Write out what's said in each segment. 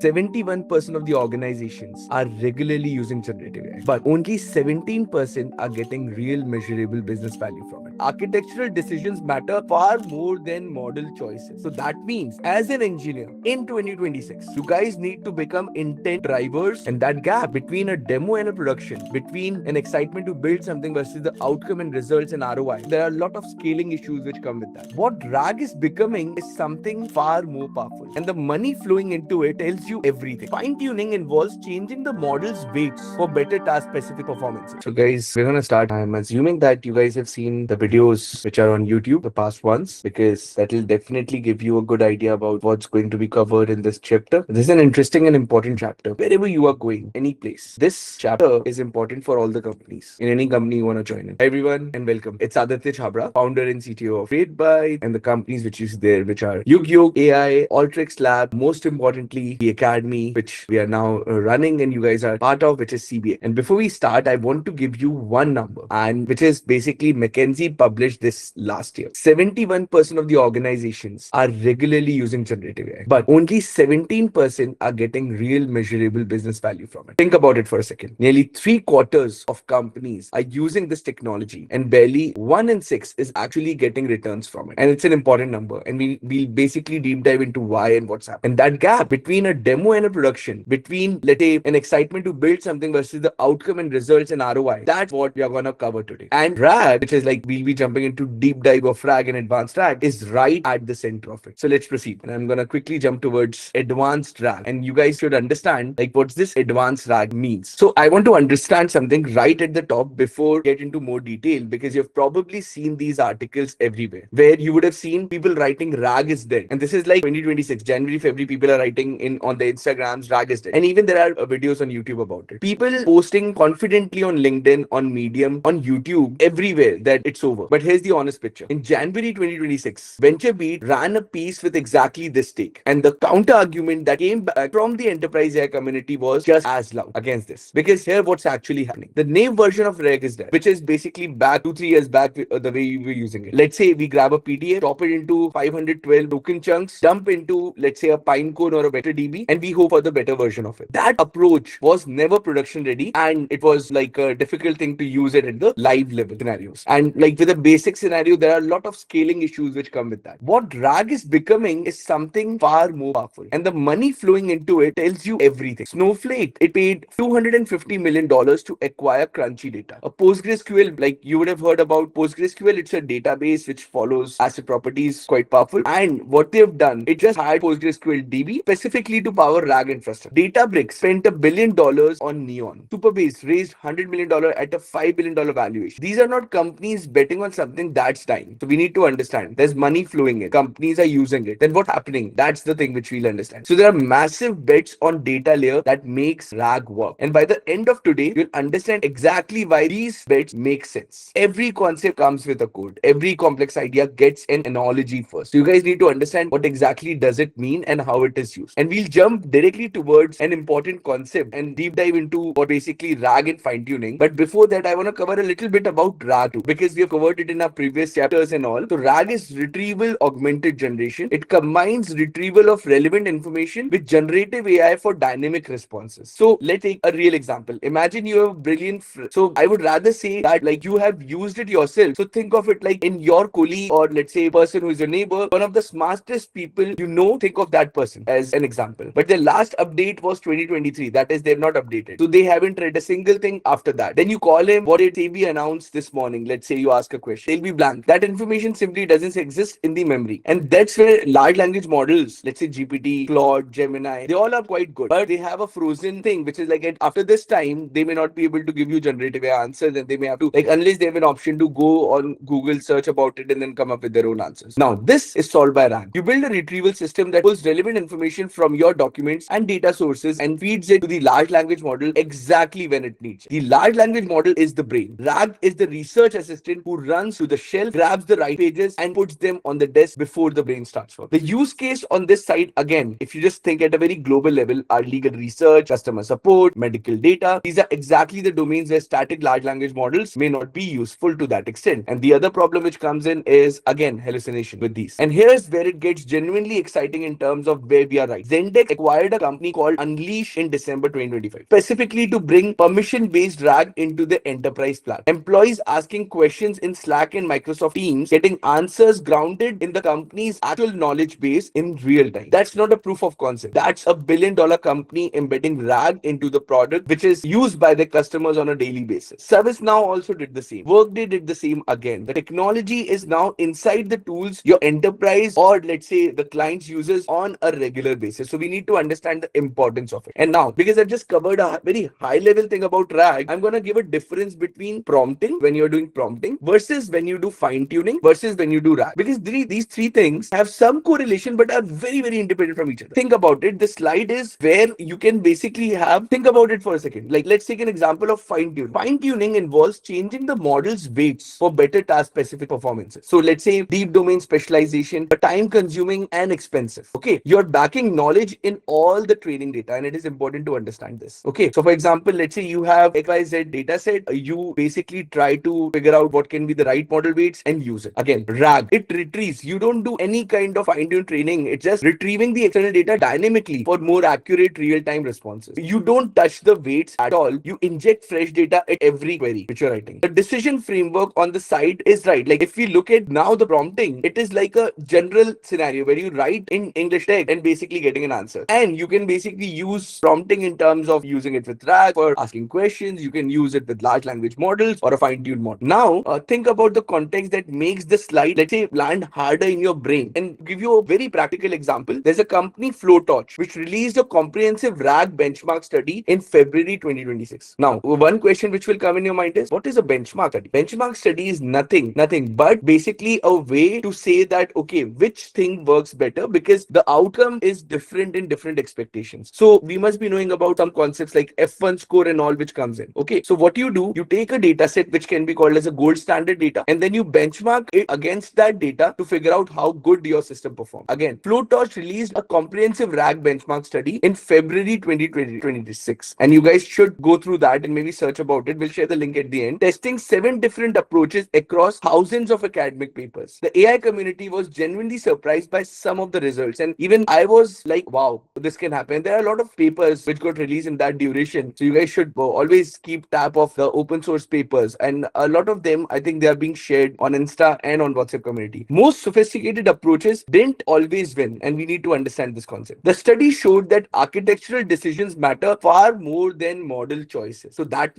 71% of the organizations are regularly using generative AI, but only 17% are getting real measurable business value from it. Architectural decisions matter far more than model choices. So that means, as an engineer in 2026, you guys need to become intent drivers, and that gap between a demo and a production, between an excitement to build something versus the outcome and results and ROI, there are a lot of scaling issues which come with that. What RAG is becoming is something far more powerful, and the money flowing into it tells you everything. Fine tuning involves changing the model's weights for better task specific performances. So guys, we're gonna start. I'm assuming that you guys have seen the videos which are on YouTube, the past ones, because that will definitely give you a good idea about what's going to be covered in this chapter. This is an interesting and important chapter. Wherever you are going, any place, this chapter is important for all the companies. In any company you want to join in. Hi everyone and welcome. It's Aditya Chhabra, founder and CTO of Tradebyte, and the companies which is there, which are Yug AI, Alteryx Lab, most importantly, the academy, which we are now running and you guys are part of, which is CBA. And before we start, I want to give you one number, and which is basically McKinsey published this last year. 71% of the organizations are regularly using generative AI, but only 17% are getting real measurable business value from it. Think about it for a second. Nearly 3/4 of companies are using this technology, and barely 1 in 6 is actually getting returns from it. And it's an important number, and we'll basically deep dive into why and what's happening. And that gap between a demo and a production, between, let's say, an excitement to build something versus the outcome and results and ROI, that's what we are going to cover today. And RAG, which is like, we'll be jumping into deep dive of RAG and advanced RAG, is right at the center of it. So let's proceed. And I'm going to quickly jump towards advanced RAG. And you guys should understand, like, what's this advanced RAG means. So I want to understand something right at the top before get into more detail, because you've probably seen these articles everywhere where you would have seen people writing RAG is dead. And this is like 2026, January, February, people are writing in on the Instagrams, RAG is dead. And even there are videos on YouTube about it. People posting confidently on LinkedIn, on Medium, on YouTube, everywhere that it's over. But here's the honest picture. In January 2026, VentureBeat ran a piece with exactly this take. And the counter argument that came back from the enterprise AI community was just as loud against this. Because here what's actually happening. The name version of RAG is dead, which is basically back 2-3 years back, the way you were using it. Let's say we grab a PDF, chop it into 512 token chunks, dump into, let's say, a Pinecone or a better DB, and we hope for the better version of it. That approach was never production ready, and it was like a difficult thing to use it at the live level scenarios. And like with a basic scenario, there are a lot of scaling issues which come with that. What RAG is becoming is something far more powerful, and the money flowing into it tells you everything. Snowflake, it paid $250 million to acquire crunchy data. A PostgreSQL, like you would have heard about PostgreSQL, it's a database which follows asset properties, quite powerful. And what they've done, it just hired PostgreSQL DB specifically to power RAG infrastructure. Databricks spent $1 billion on Neon. Superbase raised $100 million at a $5 billion valuation. These are not companies betting on something that's dying. So we need to understand there's money flowing in. Companies are using it. Then what's happening? That's the thing which we'll understand. So there are massive bets on data layer that makes RAG work. And by the end of today, you'll understand exactly why these bets make sense. Every concept comes with a code. Every complex idea gets an analogy first. So you guys need to understand what exactly does it mean and how it is used. And we'll jump directly towards an important concept and deep dive into what basically RAG and fine tuning. But before that, I want to cover a little bit about RAG too, because we have covered it in our previous chapters and all. So RAG is Retrieval-Augmented Generation. It combines retrieval of relevant information with generative AI for dynamic responses. So let's take a real example. Imagine you have a brilliant so I would rather say that like you have used it yourself. So think of it like in your colleague, or let's say person who is your neighbor, one of the smartest people you know, think of that person as an example. But their last update was 2023. That is, they've not updated. So they haven't read a single thing after that. Then you call him, what did SEBI announce this morning? Let's say you ask a question. They'll be blank. That information simply doesn't exist in the memory. And that's where large language models, let's say GPT, Claude, Gemini, they all are quite good. But they have a frozen thing, which is like after this time, they may not be able to give you generative AI answers, and they may have to, like, unless they have an option to go on Google, search about it, and then come up with their own answers. Now, this is solved by RAG. You build a retrieval system that pulls relevant information from your documents and data sources and feeds it to the large language model exactly when it needs it. The large language model is the brain. RAG is the research assistant who runs to the shelf, grabs the right pages, and puts them on the desk before the brain starts work. The use case on this side, again, if you just think at a very global level, are legal research, customer support, medical data. These are exactly the domains where static large language models may not be useful to that extent. And the other problem which comes in is, again, hallucination with these. And here's where it gets genuinely exciting in terms of where we are right. Zendesk acquired a company called Unleash in December 2025, specifically to bring permission-based RAG into the enterprise plan. Employees asking questions in Slack and Microsoft Teams, getting answers grounded in the company's actual knowledge base in real time. That's not a proof of concept. That's a billion-dollar company embedding RAG into the product, which is used by their customers on a daily basis. ServiceNow also did the same. Workday did the same again. The technology is now inside the tools your enterprise, or let's say the clients, uses on a regular basis. So we need to understand the importance of it. And now, because I've just covered a very high level thing about RAG, I'm going to give a difference between prompting, when you're doing prompting, versus when you do fine tuning, versus when you do RAG. Because these three things have some correlation but are very, very independent from each other. Think about it. The slide is where you can basically think about it for a second. Like, let's take an example of fine tuning. Fine tuning involves changing the model's weights for better task specific performances. So let's say deep domain specialization, time consuming and expensive. Okay, you're backing knowledge in all the training data, and it is important to understand this. Okay, so for example, let's say you have XYZ data set, you basically try to figure out what can be the right model weights and use it. Again, RAG, it retrieves. You don't do any kind of fine-tune training. It's just retrieving the external data dynamically for more accurate real-time responses. You don't touch the weights at all. You inject fresh data at every query which you're writing. The decision framework on the side is right. Like, if we look at now the prompting, it is like a general scenario where you write in English text and basically getting an answer. And you can basically use prompting in terms of using it with RAG for asking questions. You can use it with large language models or a fine-tuned model. Now, think about the context that makes the slide, let's say, land harder in your brain. And give you a very practical example. There's a company, Flowtorch, which released a comprehensive RAG benchmark study in February 2026. Now, one question which will come in your mind is, what is a benchmark study? Benchmark study is nothing but basically a way to say that, okay, which thing works better, because the outcome is different in different expectations. So we must be knowing about some concepts like F1 score and all which comes in. Okay, so what you do, you take a data set which can be called as a gold standard data, and then you benchmark it against that data to figure out how good your system performs. Again, Flowtorch released a comprehensive RAG benchmark study in February 2026, and you guys should go through that and maybe search about it. We'll share the link at the end. Testing 7 different approaches across thousands of academic papers. The AI community was genuinely surprised by some of the results, and even I was like, wow, this can happen. There are a lot of papers which got released in that duration, so you guys should always keep tab of the open source papers, and a lot of them, I think, they are being shared on Insta and on WhatsApp community. Most sophisticated approaches didn't always win, and we need to understand this concept. The study showed that architectural decisions matter far more than model choices. So that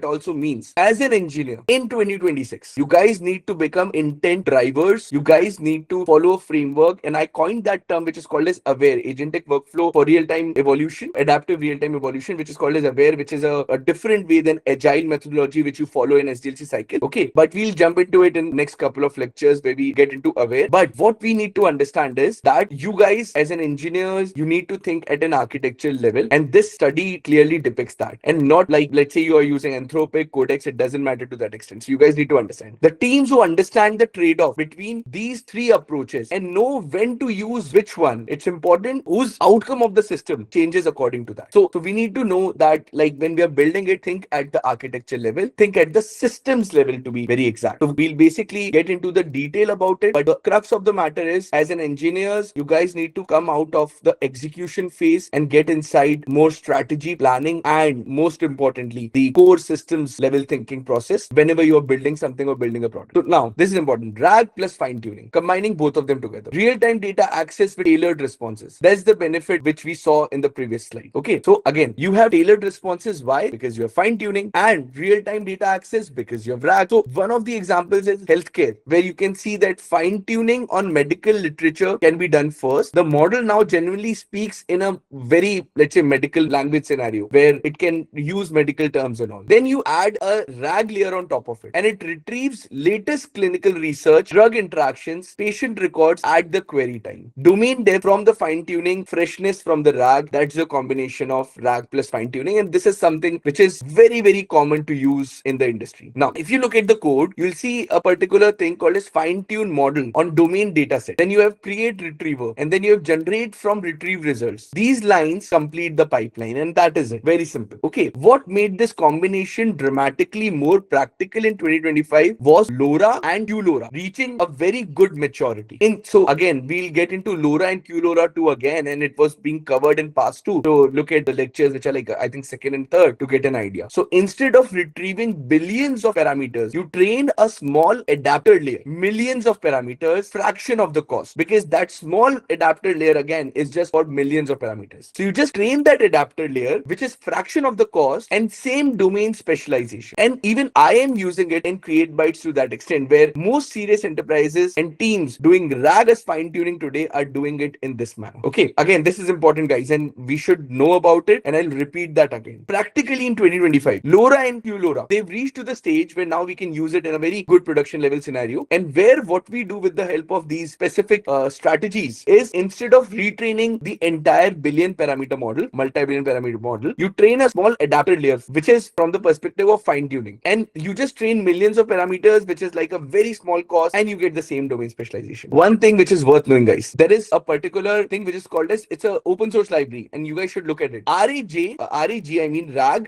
also means as an engineer in 2026, you guys need to become intent drivers. You guys need to follow a framework, and I coined that term which is called as AWARE, agentic workflow for real-time evolution, adaptive real-time evolution, which is called as AWARE, which is a different way than agile methodology which you follow in SDLC cycle. Okay, but we'll jump into it in next couple of lectures where we get into AWARE. But what we need to understand is that you guys as an engineers, you need to think at an architectural level, and this study clearly depicts that, and not like, let's say you are using Anthropic, Codex, it doesn't matter to that extent. So you guys need to understand. The teams who understand the trade-off between these three approaches and know when to use which one, it's important whose outcome of the system changes according to that. So we need to know that, like, when we are building it, think at the architecture level, think at the systems level, to be very exact. So we'll basically get into the detail about it, but the crux of the matter is, as an engineers, you guys need to come out of the execution phase and get inside more strategy planning, and most importantly, the core systems level thinking process whenever you are building something or building a product. So now, this is important. RAG plus fine tuning, combining both of them together. Real-time data access with tailored responses. That's the benefit which we saw in the previous slide. Okay, so again, you have tailored responses. Why? Because you have fine tuning, and real-time data access because you have RAG. So one of the examples is healthcare, where you can see that fine tuning on medical literature can be done first. The model now genuinely speaks in a very, let's say, medical language scenario where it can use medical terms and all. Then you add a RAG layer on top of it, and it retrieves latest clinical research, drug interactions, patient records at the query time. Domain depth from the fine tuning, freshness from the RAG. That's the combination of RAG plus fine tuning, and this is something which is very, very common to use in the industry. Now, if you look at the code, you'll see a particular thing called as fine tune model on domain data set. Then you have create retriever, and then you have generate from retrieve results. These lines complete the pipeline, and that is it. Very simple. Okay, what made this combination dramatically more practical in 2025 was LoRa and QLoRa reaching a very good maturity. So again, we'll get into LoRa and QLoRa too again, and it was being covered in past two. So look at the lectures which are like I think second and third to get an idea. So instead of retrieving billions of parameters, you train a small adapter layer, millions of parameters, fraction of the cost, because that small adapter layer again is just for millions of parameters. So you just train that adapter layer, which is fraction of the cost and same domain specialization. And even I am using it in Create Bytes to that extent, where most serious enterprises and teams doing RAG as fine tuning today are doing it in this manner. Okay, again, this is important, guys, and we should know about it. And I'll repeat that again. Practically in 2025, LoRa and QLoRa, they've reached to the stage where now we can use it in a very good production level scenario. And where what we do with the help of these specific strategies is, instead of retraining the entire billion parameter model, multi-billion parameter model, you train a small adapter layer, which is from the perspective of fine tuning. And you just train millions of parameters, which is like a very small cost, and you get the same domain specialization. One thing which is worth knowing, guys, there is a particular thing which is called as, it's a open source library, and you guys should look at it. RAG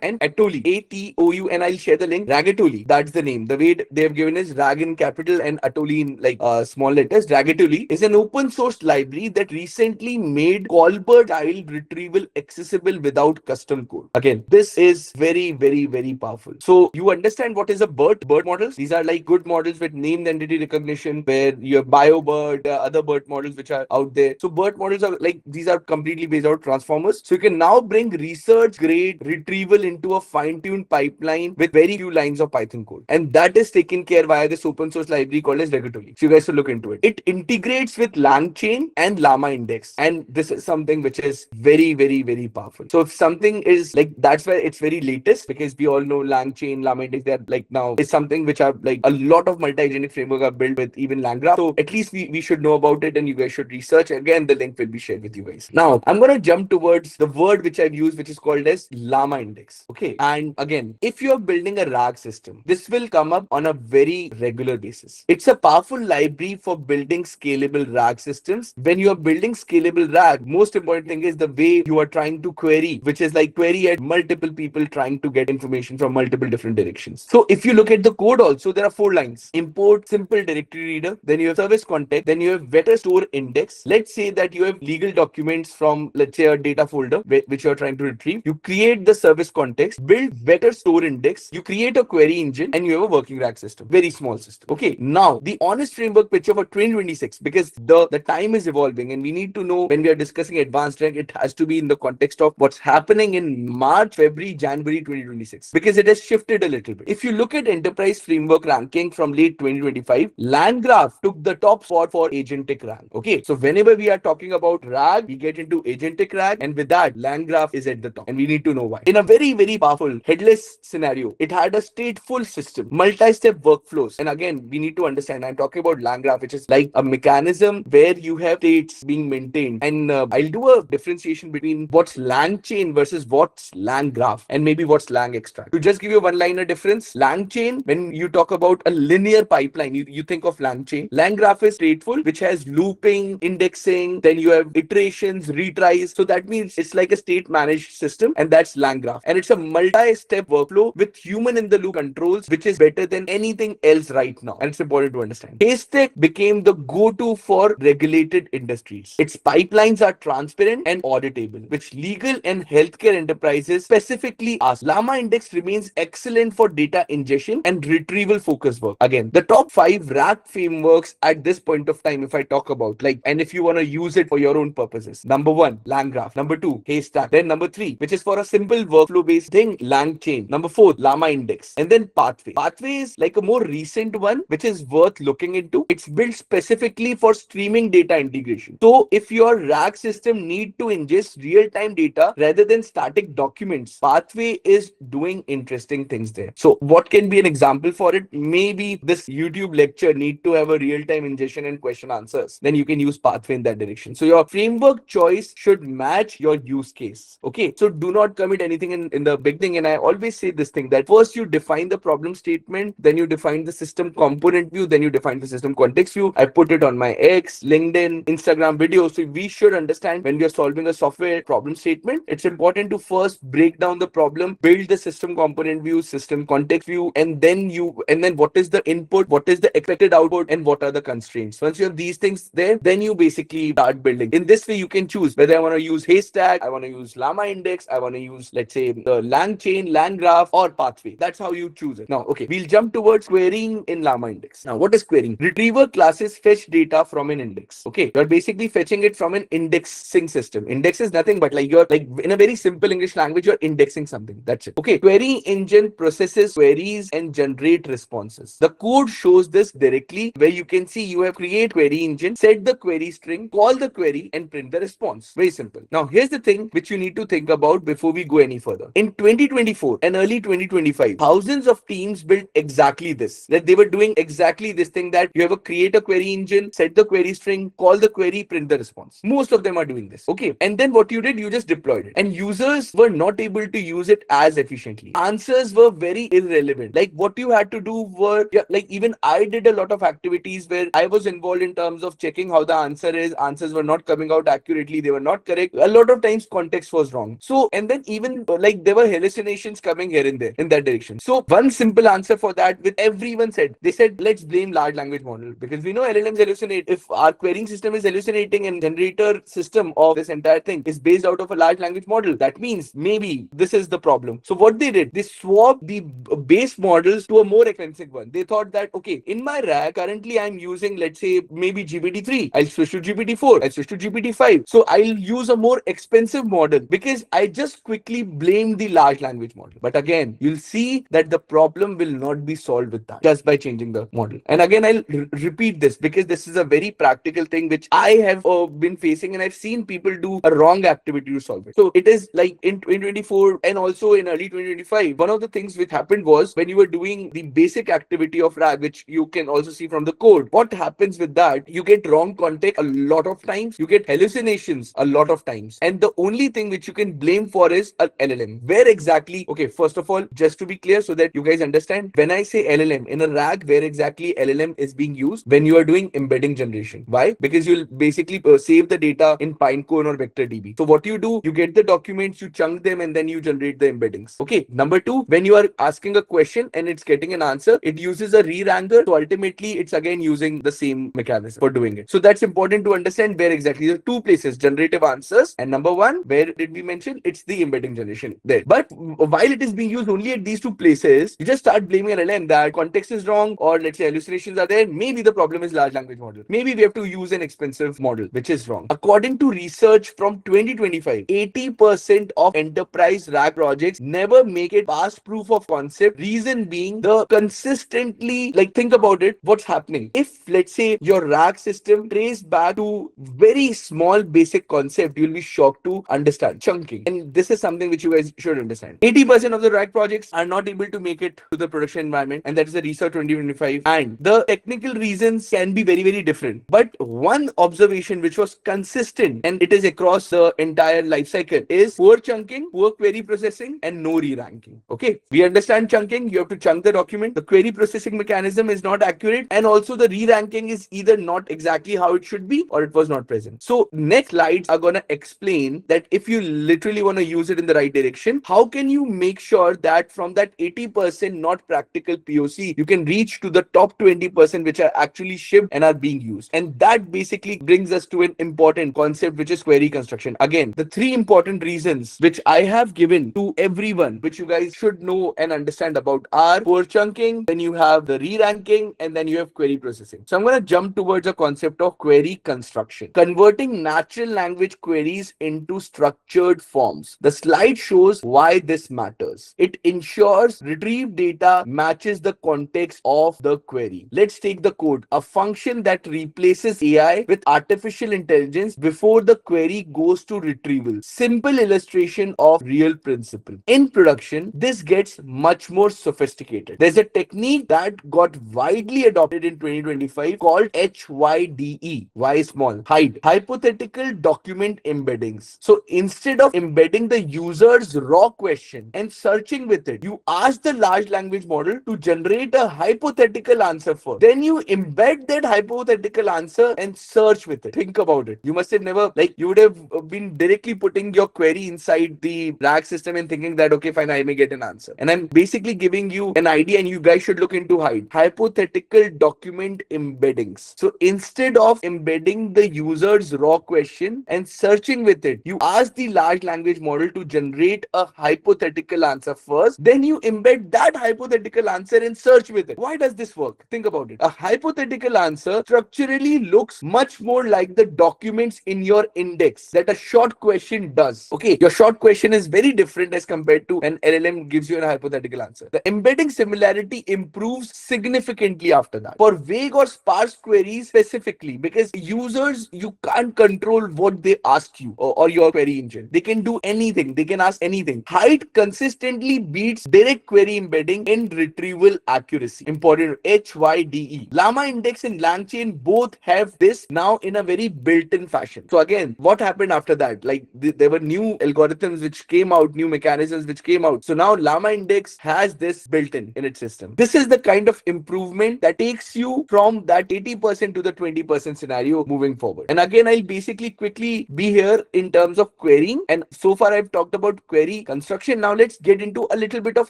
and Atoli, ATOU, and I'll share the link. Ragatoli, that's the name. The way they have given is RAG in capital and Atoli in like small letters. Ragatoli is an open source library that recently made Colbert style retrieval accessible without custom code. Again, this is very, very, very powerful. So you understand what is a BERT models? These are like good models with named entity recognition, where you have BioBERT, other BERT models which are out there. So BERT models are like, these are completely based out transformers. So you can now bring research grade retrieval into a fine-tuned pipeline with very few lines of Python code. And that is taken care via this open source library called as Ragatoli. So you guys should look into it. It integrates with LangChain and Llama Index. And this is something which is very, very, very powerful. So if something is like, that's why it's very latest, because we all know LangChain, Llama Index, they're like now is something which are like a lot of multi-agentic framework are built with even LangGraph. So at least we should know about it, and you guys should research. Again, the link will be shared with you guys. Now, I'm going to jump towards the word which I've used, which is called as Llama Index. Okay. And again, if you're building a RAG system, this will come up on a very regular basis. It's a powerful library for building scalable RAG systems. When you are building scalable RAG, most important thing is the way you are trying to query, which is like query at multiple people trying to get information from multiple different directions. So if you look at the code also, there are 4 lines. Import simple directory reader, then you have service context, then you have vector store index. Let's say that you have legal documents from, let's say, a data folder which you are trying to retrieve. You create the service context, build vector store index, you create a query engine, and you have a working RAG system. Very small system. Okay. Now, the honest framework picture for 2026, because the time is evolving, and we need to know when we are discussing advanced RAG, it has to be in the context of what's happening in March, February, January 2026, because it has shifted a little bit. If you look at enterprise framework ranking from late 2025, LangGraph took the top spot for agentic RAG. Okay. So whenever we are talking about RAG, we get into agentic RAG, and with that, LangGraph is at the top, and we need to know why. In a very, very powerful headless scenario, it had a stateful system, multi-step workflows. And again, we need to understand, I'm talking about LangGraph, which is like a mechanism where you have states being maintained. And I'll do a differentiation between what's LangChain versus what's LangGraph, and maybe what's LangExtract. To just give you one-liner difference, LangChain, when you talk about a linear pipeline, you think of LangChain. LangGraph is stateful, which has looping, indexing, then you have iterations, retries. So that means it's like a state managed system, and that's LangGraph. And it's a multi-step workflow with human in the loop controls, which is better than anything else right now. And it's important to understand. Haystack became the go-to for regulated industries. Its pipelines are transparent and auditable, which legal and healthcare enterprises specifically ask. Llama Index remains excellent for data ingestion and retrieval focused work. Again, the top 5 RAG frameworks at this point of time, if I talk about like, and if you want to use it for your own purposes, number 1, LangGraph. Number 2, Haystack. Then number 3, which is for a simple workflow based thing, LangChain. Number 4, Llama Index. And then Pathway. Pathway is like a more recent one, which is worth looking into. It's built specifically for streaming data integration. So if your RAG system need to ingest real-time data rather than static documents, Pathway is doing interesting things there. So what can be an example for it? Maybe this YouTube lecture need to have a real-time ingestion and question answers. Then you can use Pathway in that direction. So your framework choice should match your use case. Okay. So do not commit anything in the beginning. And I always say this thing, that first you define the problem statement, then you define the system component view, then you define the system context view. I put it on my X, LinkedIn, Instagram videos. So we should understand when we are solving a software problem statement, it's important to first break down the problem, build the system component view, system context view, and then what is the input, what is the expected output, and what are the constraints. Once you have these things there, then you basically start building. In this way, you can choose whether I want to use haystack, I want to use llama index, I want to use, let's say, the lang chain, lang graph, or pathway. That's how you choose it. Now, okay, we'll jump towards querying in llama index. Now, what is querying? Retriever classes fetch data from an index. Okay, you're basically fetching it from an indexing system. Index is nothing but like you're like in a very simple English language, you're indexing something. That's it. Okay, query engine processes queries and generate responses. The code shows this directly, where you can see you have create query engine, set the query string, call the query, and print the response. Very simple. Now, here's the thing which you need to think about before we go any further. In 2024 and early 2025, thousands of teams built exactly this. That they were doing exactly this thing, that you have a create a query engine, set the query string, call the query, print the response. Most of them are doing this. Okay. And then what you did, you just deployed it. And users were not able to use it as efficiently. Answers were very irrelevant. Like what you had to do were, yeah, like even I did a lot of activities where I was involved in terms of checking how the answer is. Answers were not coming out accurately. They were not correct. A lot of times context was wrong. So, and then even like there were hallucinations coming here and there in that direction. So one simple answer for that, with everyone said, they said, let's blame large language model, because we know LLMs hallucinate. If our querying system is hallucinating and generator system of this entire thing is based out of a large language model, that means maybe this is the problem. So what they did, they swapped the base models to a more expensive one. They thought that, okay, in my RAG, currently I'm using, let's say, maybe GPT-3. I'll switch to GPT-4. I'll switch to GPT-5. So I'll use a more expensive model because I just quickly blame the large language model. But again, you'll see that the problem will not be solved with that just by changing the model. And again, I'll repeat this because this is a very practical thing which I have been facing, and I've seen people do a wrong activity to solve it. So it is like in 2024 and also in early 2025, one of the things which happened was when you were doing the basic activity of RAG, which you can also see from the code, what happens with that, you get wrong context a lot of times, you get hallucinations a lot of times, and the only thing which you can blame for is an LLM. Where exactly? Okay, first of all, just to be clear so that you guys understand, when I say LLM in a RAG, where exactly LLM is being used? When you are doing embedding generation. Why? Because you'll basically save the data in Pinecone or VectorDB. So what you do, you get the documents, you chunk them, and then you generate the embeddings. Okay. Number two, when you are asking a question and it's getting an answer, it uses a re-ranger. So ultimately, it's again using the same mechanism for doing it. So that's important to understand where exactly. There are two places, generative answers, and number one, where did we mention? It's the embedding generation there. But while it is being used only at these two places, you just start blaming LLM that context is wrong, or let's say hallucinations are there. Maybe the problem is large language model. Maybe we have to use an expensive model, which is wrong. According to research from 2025, 80% of enterprise RAG projects never make it past proof of concept. Reason being the consistently, like think about it, what's happening. If let's say your RAG system traced back to very small basic concept, you'll be shocked to understand chunking. And this is something which you guys should understand. 80% of the RAG projects are not able to make it to the production environment, and that is the research 2025. And the technical reasons can be very, very different. But one observation which was consistent, and it is across the entire life cycle, is poor chunking, poor query processing, and no re-ranking. Okay, we understand chunking. You have to chunk the document. The query processing mechanism is not accurate, and also the re-ranking is either not exactly how it should be or it was not present. So next slides are gonna explain that if you literally want to use it in the right direction, how can you make sure that from that 80% not practical POC, you can reach to the top 20% which are actually shipped and are being used. And that basically brings us to an important concept, which is query construction. Again, the three important reasons which I have given to everyone, which you guys should know and understand about, are poor chunking, then you have the re-ranking, and then you have query processing. So I'm going to jump towards the concept of query construction, converting natural language queries into structured forms. The slide shows why this matters. It ensures retrieved data matches the context of the query. Let's take the code, a function that replaces AI with artificial intelligence before the query goes to retrieval. Simple illustration of real principle. In production, this gets much more sophisticated. There's a technique that got widely adopted in 2025 called HYDE. Why small? Hide. Hypothetical document embeddings. So instead of embedding the user's raw question and searching with it, you ask the large language model to generate a hypothetical answer first. Then you embed that hypothetical answer and search with it. Think about it. You must have never, like, you would have been directly putting your query inside the RAG system and thinking that, okay, fine, I may get an answer. And I'm basically giving you an idea, and you guys should look into HYDE. Hypothetical document embeddings. So instead of embedding the user's raw question question and searching with it. You ask the large language model to generate a hypothetical answer first, then you embed that hypothetical answer and search with it. Why does this work? Think about it. A hypothetical answer structurally looks much more like the documents in your index that a short question does. Okay, your short question is very different as compared to an LLM gives you a hypothetical answer. The embedding similarity improves significantly after that. For vague or sparse queries specifically, because users, you can't control what they ask you or your query engine. They can do anything. They can ask anything. Height consistently beats direct query embedding in retrieval accuracy. Important, HYDE. Llama Index and LangChain both have this now in a very built-in fashion. So again, what happened after that? Like there were new algorithms which came out, new mechanisms which came out. So now Llama Index has this built-in its system. This is the kind of improvement that takes you from that 80% to the 20% scenario moving forward. And again, I'll basically quickly be here in terms of querying. And so far I've talked about query construction. Now let's get into a little bit of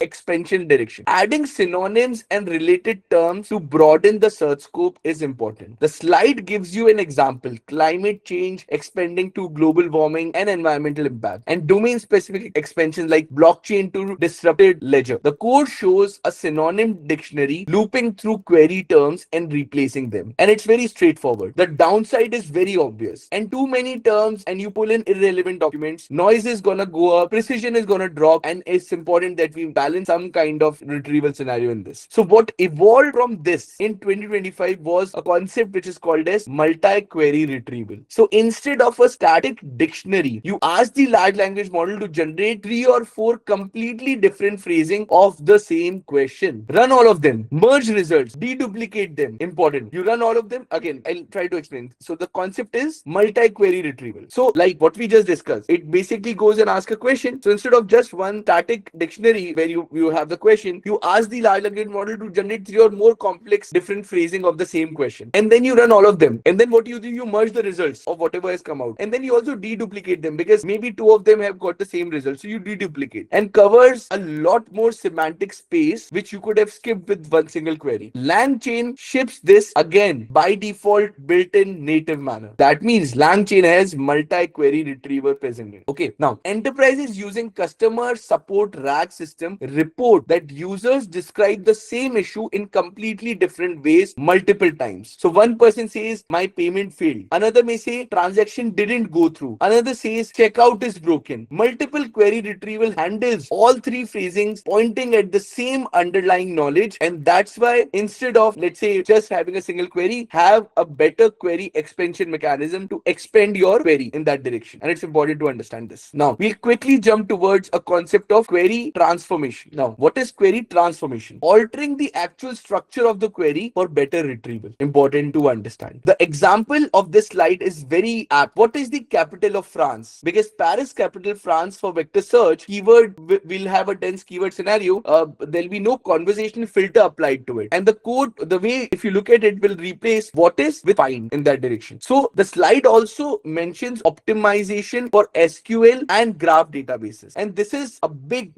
expansion direction. Adding synonyms and related terms to broaden the search scope is important. The slide gives you an example: climate change expanding to global warming and environmental impact, and domain specific expansions like blockchain to disrupted ledger. The code shows a synonym dictionary looping through query terms and replacing them, and it's very straightforward. The downside is very obvious, and too many terms and you pull in irrelevant documents, noise is gonna go up, precision is gonna drop, and it's important that we balance some kind of retrieval scenario in this. So what evolved from this in 2025 was a concept which is called as multi-query retrieval. So instead of a static dictionary, you ask the large language model to generate 3 or 4 completely different phrasing of the same question. Run all of them, merge results, deduplicate them. Important. You run all of them. Again, I'll try to explain. So the concept is multi-query retrieval. So like what we just discussed, it basically goes and asks a question. So instead of just one static dictionary where you have the question, you ask the large language model to generate 3 or more complex different phrasing of the same question. And then you run all of them. And then what you do, you merge the results of whatever has come out. And then you also deduplicate them because maybe 2 of them have got the same result. So you deduplicate and covers a lot more semantic space which you could have skipped with one single query. LangChain ships this again by default built-in native manner. That means LangChain has multi-query retrieval present in it. Okay, now enterprises using customer support RAG system report that users describe the same issue in completely different ways multiple times. So one person says my payment failed, another may say transaction didn't go through, another says checkout is broken. Multiple query retrieval handles all 3 phrasings pointing at the same underlying knowledge, and that's why instead of, let's say, just having a single query, have a better query expansion mechanism to expand your query in that direction. And it's important to understand this. Now we'll quickly jump towards a concept of query transformation. Now what is query transformation? Altering the actual structure of the query for better retrieval. Important to understand. The example of this slide is very apt. What is the capital of France? Because Paris, capital France, for vector search keyword will have a dense keyword scenario. There'll be no conversational filter applied to it, and the code, the way if you look at it, will replace what is with find in that direction. So the slide also mentions optimization for SQL and graph databases, and this is a big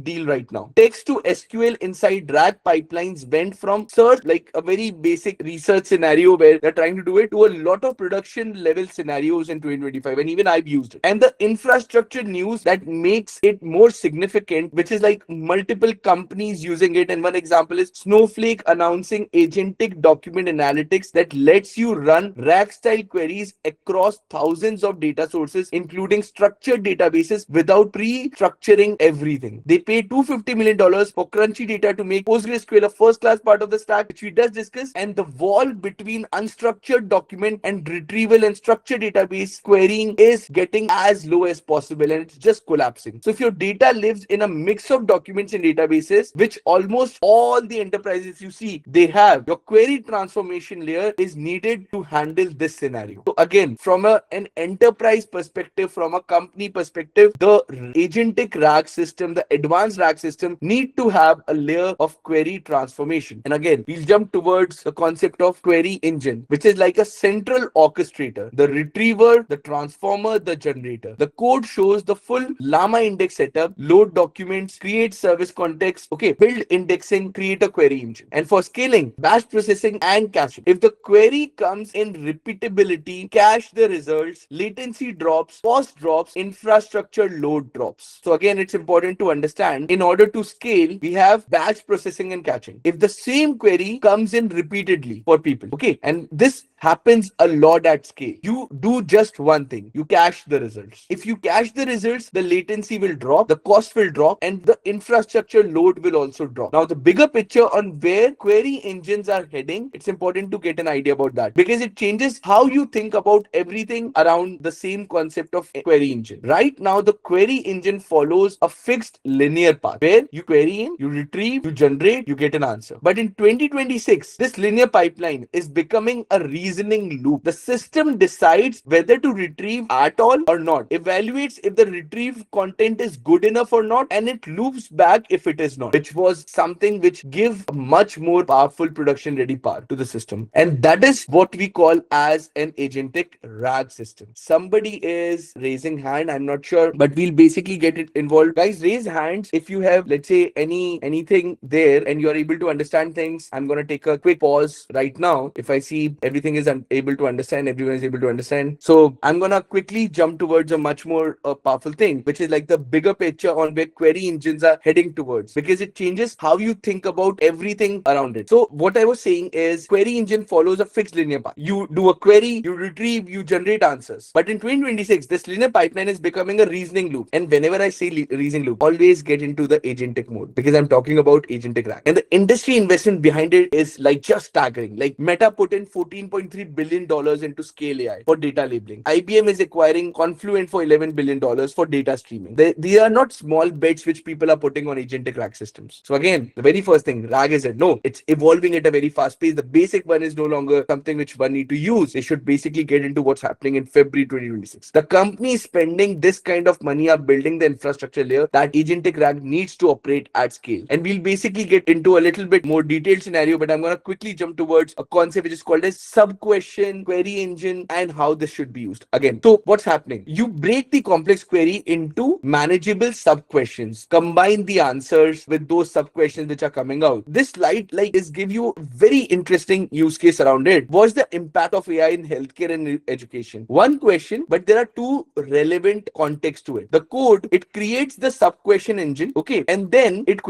deal right now. Text to SQL inside RAG pipelines went from search, like a very basic research scenario where they're trying to do it, to a lot of production level scenarios in 2025, and even I've used it. And the infrastructure news that makes it more significant, which is like multiple companies using it. And one example is Snowflake announcing agentic document analytics that lets you run RAG style queries across thousands of data sources, including structured databases, without pre-structuring everything. They pay $250 million for crunchy data to make PostgreSQL a first-class part of the stack, which we just discussed. And the wall between unstructured document and retrieval and structured database querying is getting as low as possible, and it's just collapsing. So if your data lives in a mix of documents and databases, which almost all the enterprises you see they have, your query transformation layer is needed to handle this scenario. So again, from an enterprise perspective, from a company perspective, the agentic RAG system, the advanced RAG system need to have a layer of query transformation. And again, we'll jump towards the concept of query engine, which is like a central orchestrator, the retriever, the transformer, the generator. The code shows the full Llama index setup: load documents, create service context, okay, build indexing, create a query engine. And for scaling, batch processing and caching. If the query comes in repeatability, cache cache the results, latency drops, cost drops, infrastructure load drops. So again, it's important to understand, in order to scale, we have batch processing and caching. If the same query comes in repeatedly for people, okay, and this happens a lot at scale, you do just one thing: you cache the results. If you cache the results, the latency will drop, the cost will drop, and the infrastructure load will also drop. Now, the bigger picture on where query engines are heading, it's important to get an idea about that, because it changes how you think about everything around the same concept of query engine. Right now, the query engine follows a fixed linear path where you query in, you retrieve, you generate, you get an answer. But in 2026, this linear pipeline is becoming a reasoning loop. The system decides whether to retrieve at all or not, evaluates if the retrieved content is good enough or not, and it loops back if it is not, which was something which gives a much more powerful production ready power to the system. And that is what we call as an agentic RAG system. Somebody is raising hand, I'm not sure, but we'll basically get it involved. Guys, raise hands if you have, let's say, anything there and you're able to understand things. I'm going to take a quick pause right now. If I see everything is able to understand, everyone is able to understand, so I'm going to quickly jump towards a much more powerful thing, which is like the bigger picture on where query engines are heading towards, because it changes how you think about everything around it. So what I was saying is, query engine follows a fixed linear path. You do a query, you retrieve, you generate answers. But in 2026, this linear pipeline is becoming a reasoning loop. And whenever I say reasoning loop, always get into the agentic mode, because I'm talking about agentic RAG. And the industry investment behind it is like just staggering. Like Meta put in $14.3 billion into Scale AI for data labeling. IBM is acquiring Confluent for $11 billion for data streaming. These are not small bets which people are putting on agentic RAG systems. So again, the very first thing, RAG is it. No, it's evolving at a very fast pace. The basic one is no longer something which one need to use. They should basically get into what's happening in February 2026. The companies spending this kind of money are building the infrastructure layer that agentic RAG needs to operate at scale. And we'll basically get into a little bit more detailed scenario, but I'm going to quickly jump towards a concept which is called as sub-question, query engine, and how this should be used. Again, so what's happening? You break the complex query into manageable sub-questions, combine the answers with those sub-questions which are coming out. This slide is give you a very interesting use case around it. What's the impact of AI in healthcare and education? One question, but there are two relevant contexts to it. The code, it creates the sub-question engine, okay, and then it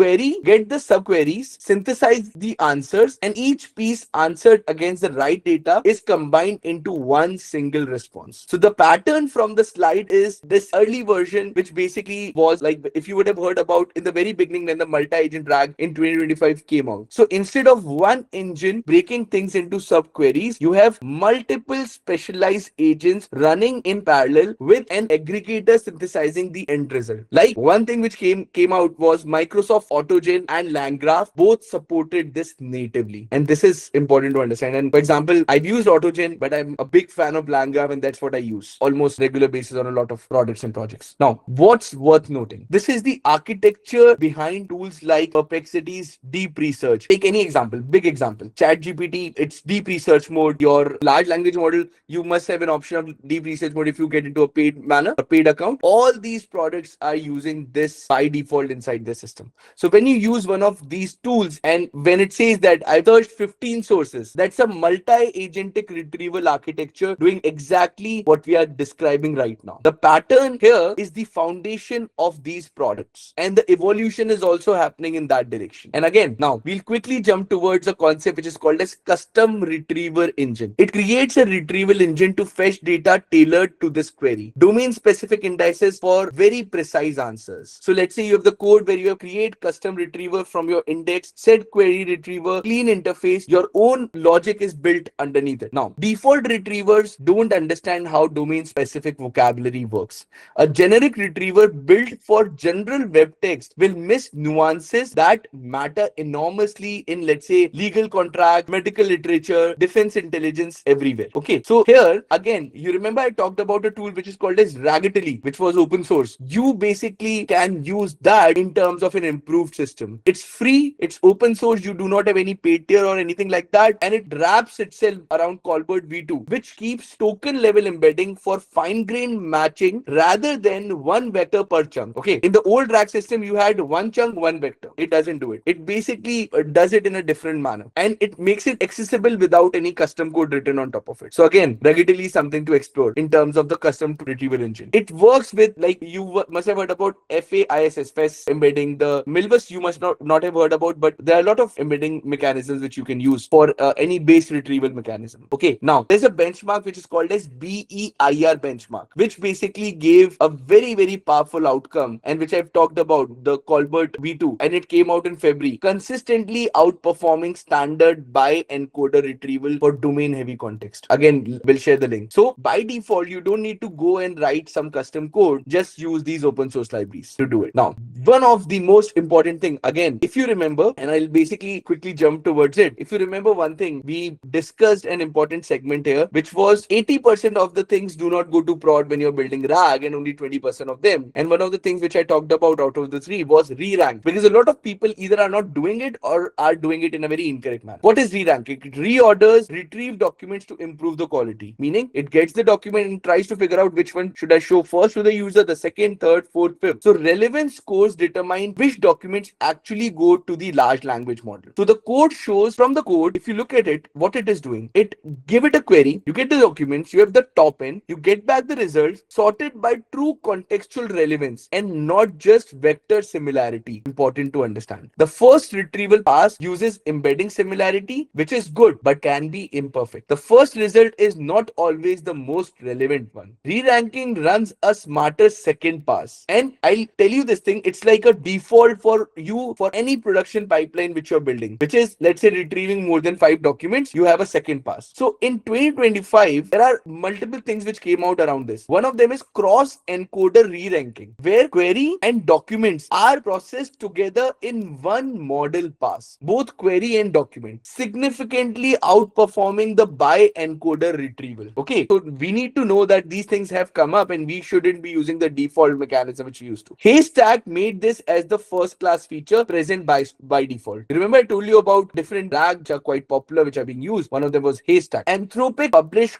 get the sub-queries, synthesize the answers, and each piece answered against the right data is combined into one single response. So the pattern from the slide is this early version, which basically was like, if you would have heard about in the very beginning when the multi-agent RAG in 2025 came out. So instead of one engine breaking things into sub-queries, you have multiple specialized agents running in parallel with an aggregator synthesizing the end result. Like one thing which came out was Microsoft AutoGen and LangGraph both supported this natively. And this is important to understand. And for example, I've used AutoGen, but I'm a big fan of LangGraph, and that's what I use almost regular basis on a lot of products and projects. Now, what's worth noting? This is the architecture behind tools like Perplexity's deep research. Take any example, big example. ChatGPT, it's deep research mode. Your large language model, you must have an option of deep research mode if you get into a paid manner, a paid account. All these products are using this by default inside the system. So when you use one of these tools, and when it says that I've searched 15 sources, that's a multi-agentic retrieval architecture doing exactly what we are describing right now. The pattern here is the foundation of these products, and the evolution is also happening in that direction. And again, now we'll quickly jump towards a concept which is called as custom retriever engine. It creates a retrieval engine to fetch data tailored to this query, domain specific indices for very precise answers. So let's say you have the code where you have create custom retriever from your index, set query retriever, clean interface, your own logic is built underneath it. Now, default retrievers don't understand how domain specific vocabulary works. A generic retriever built for general web text will miss nuances that matter enormously in, let's say, legal contract, medical literature, defense intelligence, everywhere. Okay, so here again, you remember I talked about a tool which is called as Ragatily, which was open source. You basically can use that in terms of an improved system. It's free, it's open source, you do not have any paid tier or anything like that, and it wraps itself around Colbert V2, which keeps token level embedding for fine-grained matching rather than one vector per chunk. Okay, in the old RAG system, you had one chunk, one vector. It doesn't do it. It basically does it in a different manner, and it makes it accessible without any custom code written on top of it. So again, regularly something to explore in terms of the custom retrieval engine. It works with, like, you must have heard about FAISS embedding. The Milvus you must not have heard about, but there are a lot of embedding mechanisms which you can use for any base retrieval mechanism. Okay, now there's a benchmark which is called as BEIR benchmark, which basically gave a very powerful outcome, and which I've talked about, the Colbert V2, and it came out in February, consistently outperforming standard by encoder retrieval for domain heavy context. Again, we'll share the link. So by default, you don't need to go and write some custom code, just use these open source libraries to do it. Now, one of the most important thing, again, if you remember, and I'll basically quickly jump towards it. If you remember one thing, we discussed an important segment here, which was 80% of the things do not go to prod when you're building RAG, and only 20% of them. And one of the things which I talked about out of the three was re-rank, because a lot of people either are not doing it or are doing it in a very incorrect manner. What is re-rank? It reorders retrieved documents to improve the quality, meaning it gets the document and tries to figure out which one should I show first to the user, the second, third, fourth, fifth. So relevance scores determine which documents actually go to the large language model. So the code shows, from the code, if you look at it, what it is doing, it give it a query, you get the documents, you have the top end, you get back the results sorted by true contextual relevance and not just vector similarity. Important to understand. The first retrieval pass uses embedding similarity, which is good but can be imperfect. The first result is not always the most relevant one. Re-ranking runs a smarter second pass. And I'll tell you this thing, it's like a default for you for any production pipeline which you're building, which is, let's say, retrieving more than 5 documents, you have a second pass. So in 2025, there are multiple things which came out around this. One of them is cross-encoder re-ranking, where query and documents are processed together in one model pass. Both query and document significantly outperforming the by encoder retrieval. Okay, so we need to know that these things have come up and we shouldn't be using the default mechanism which we used to. Haystack made this as the first class feature present by default. Remember I told you about different RAG which are quite popular, which are being used. One of them was Haystack. Anthropic published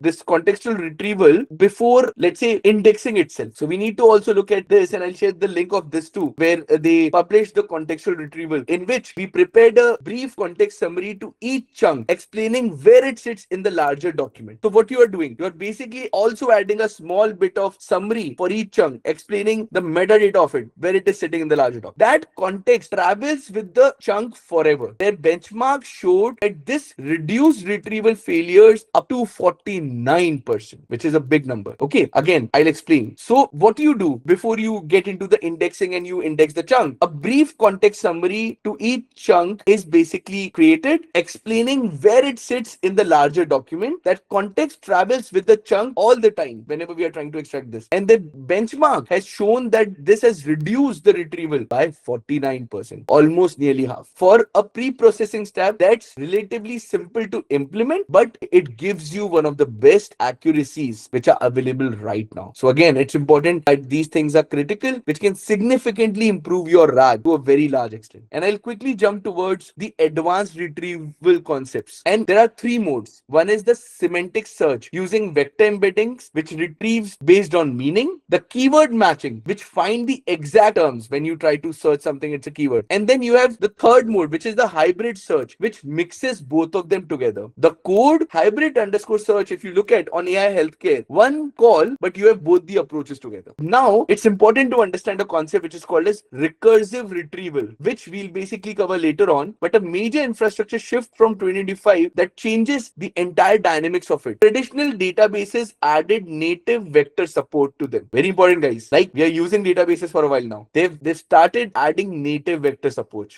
this contextual retrieval before, let's say, indexing itself. So we need to also look at this, and I'll share the link of this too, where they published the contextual retrieval, in which we prepared a brief context summary to each chunk, explaining where it sits in the larger document. So what you are doing, you are basically also adding a small bit of summary for each chunk, explaining the metadata of it, where it is sitting in the larger document. That context travels with the chunk forever. Their benchmark showed that this reduced retrieval failures up to 49%, which is a big number. Okay, again, I'll explain. So what you do before you get into the indexing and you index the chunk, a brief context summary to each chunk is basically created, explaining where it sits in the larger document. That context travels with the chunk all the time whenever we are trying to extract this. And the benchmark has shown that this has reduced the retrieval by 49%, almost nearly half. For a pre-processing step, that's relatively simple to implement, but it gives you one of the best accuracies which are available right now. So again, it's important that these things are critical, which can significantly improve your RAG to a very large extent. And I'll quickly jump towards the advanced retrieval concepts. And there are 3 modes. One is the semantic search using vector embeddings, which retrieves based on meaning. The keyword matching, which find the exact terms when you try to search something, it's a keyword. And then you have the third mode, which is the hybrid search, which mixes both of them together. The code hybrid underscore search, if you look at on AI healthcare, one call, but you have both the approaches together. Now, it's important to understand a concept which is called as recursive retrieval, which we'll basically cover later on, but a major infrastructure shift from 2025 that changes the entire dynamics of it. Traditional databases added native vector support to them. Very important, guys. Like, we are using databases for a while now. They've started adding native vector support,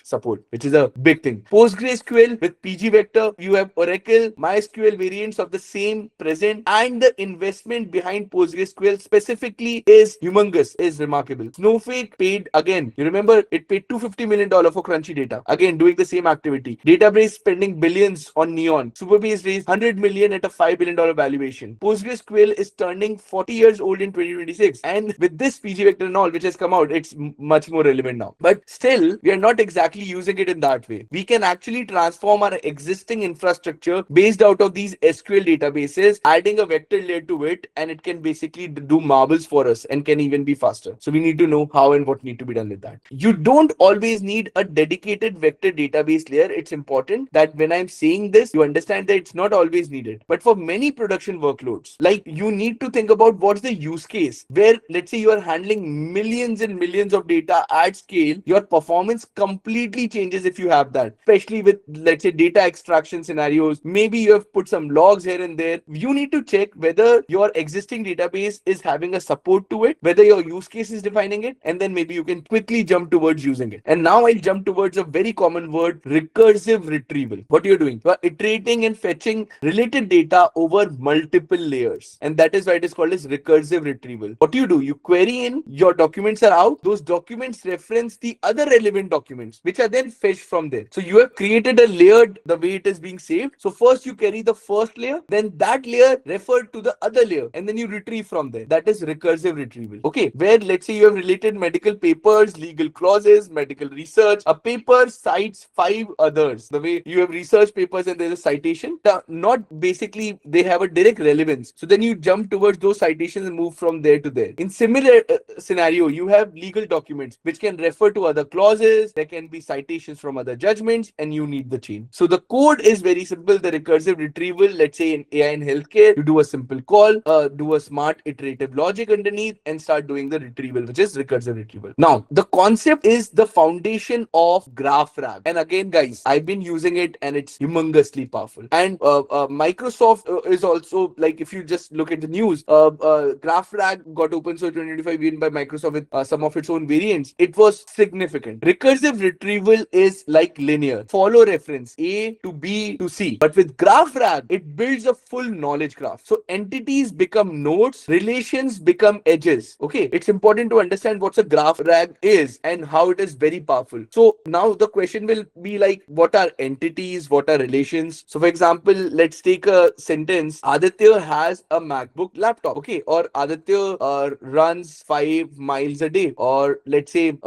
which is a big thing. PostgreSQL with PG vector, you have Oracle, MySQL variants of the same present, and the investment behind PostgreSQL specifically is humongous, is remarkable. Snowflake paid, again, you remember, it paid $250 million for crunchy data. Again, doing the same activity. Database spending billions on Neon. Superbase raised $100 million at a $5 billion valuation. PostgreSQL is turning 40 years old in 2026. And with this PG vector and all, which has come out, it's much more relevant now. But still, we are not exactly using it in that way. We can actually transform our existing infrastructure based out of these SQL databases, adding a vector layer to it, and it can basically do marvels for us and can even be faster. So we need to know how and what need to be done with that. You don't always need a dedicated vector database layer. It's important that when I'm saying this, you understand that it's not always needed. But for many production workloads, like, you need to think about what's the use case where, let's say, you are handling millions and millions of data at scale. Your performance completely changes if you have that, especially with, let's say, data extraction scenarios. Maybe you have put some logs here and there. You need to check whether your existing database is having a support to it, whether your use case is defining it, and then maybe you can quickly jump towards using it. And now I'll jump towards a very common word, recursive retrieval. What you're doing, you're iterating and fetching related data over multiple layers, and that is why it is called as recursive retrieval. What do, you query in, your documents are out, those documents reference the other relevant documents, which are then fetched from there. So you have created a layered the way it is being saved. So first you query the first layer, then that layer referred to the other layer, and then you retrieve from there. That is recursive retrieval. Okay, where, let's say, you have related medical papers, legal clauses, medical research. A paper cites 5 others. The way you have research papers and there's a citation, not basically they have a direct relevance. So then you jump towards those citations and move from there to there. In similar scenario, you have legal documents which can refer to other clauses. There can be citations from other judgments, and you need the chain. So the code is very simple. The recursive retrieval, let's say in AI and healthcare, you do a simple call, do a smart iterative logic underneath, and start doing the retrieval, which is recursive retrieval. Now, the concept is the foundation of GraphRag. And again, guys, I've been using it and it's humongously powerful. And Microsoft is also, like, if you just look at the news, GraphRag got open source 2025 even by Microsoft with some of its own variants. It was significant. Recursive retrieval is like linear, follow reference A to B to C. But with GraphRag, it builds a full knowledge graph. So entities become nodes, relations become edges. Okay, it's important to understand what a GraphRag is and how it is very powerful. So now the question will be like, what are entities? What are relations? So for example, let's take a sentence. Aditya has a MacBook laptop. Okay, or Aditya runs 5 miles a day, or let's say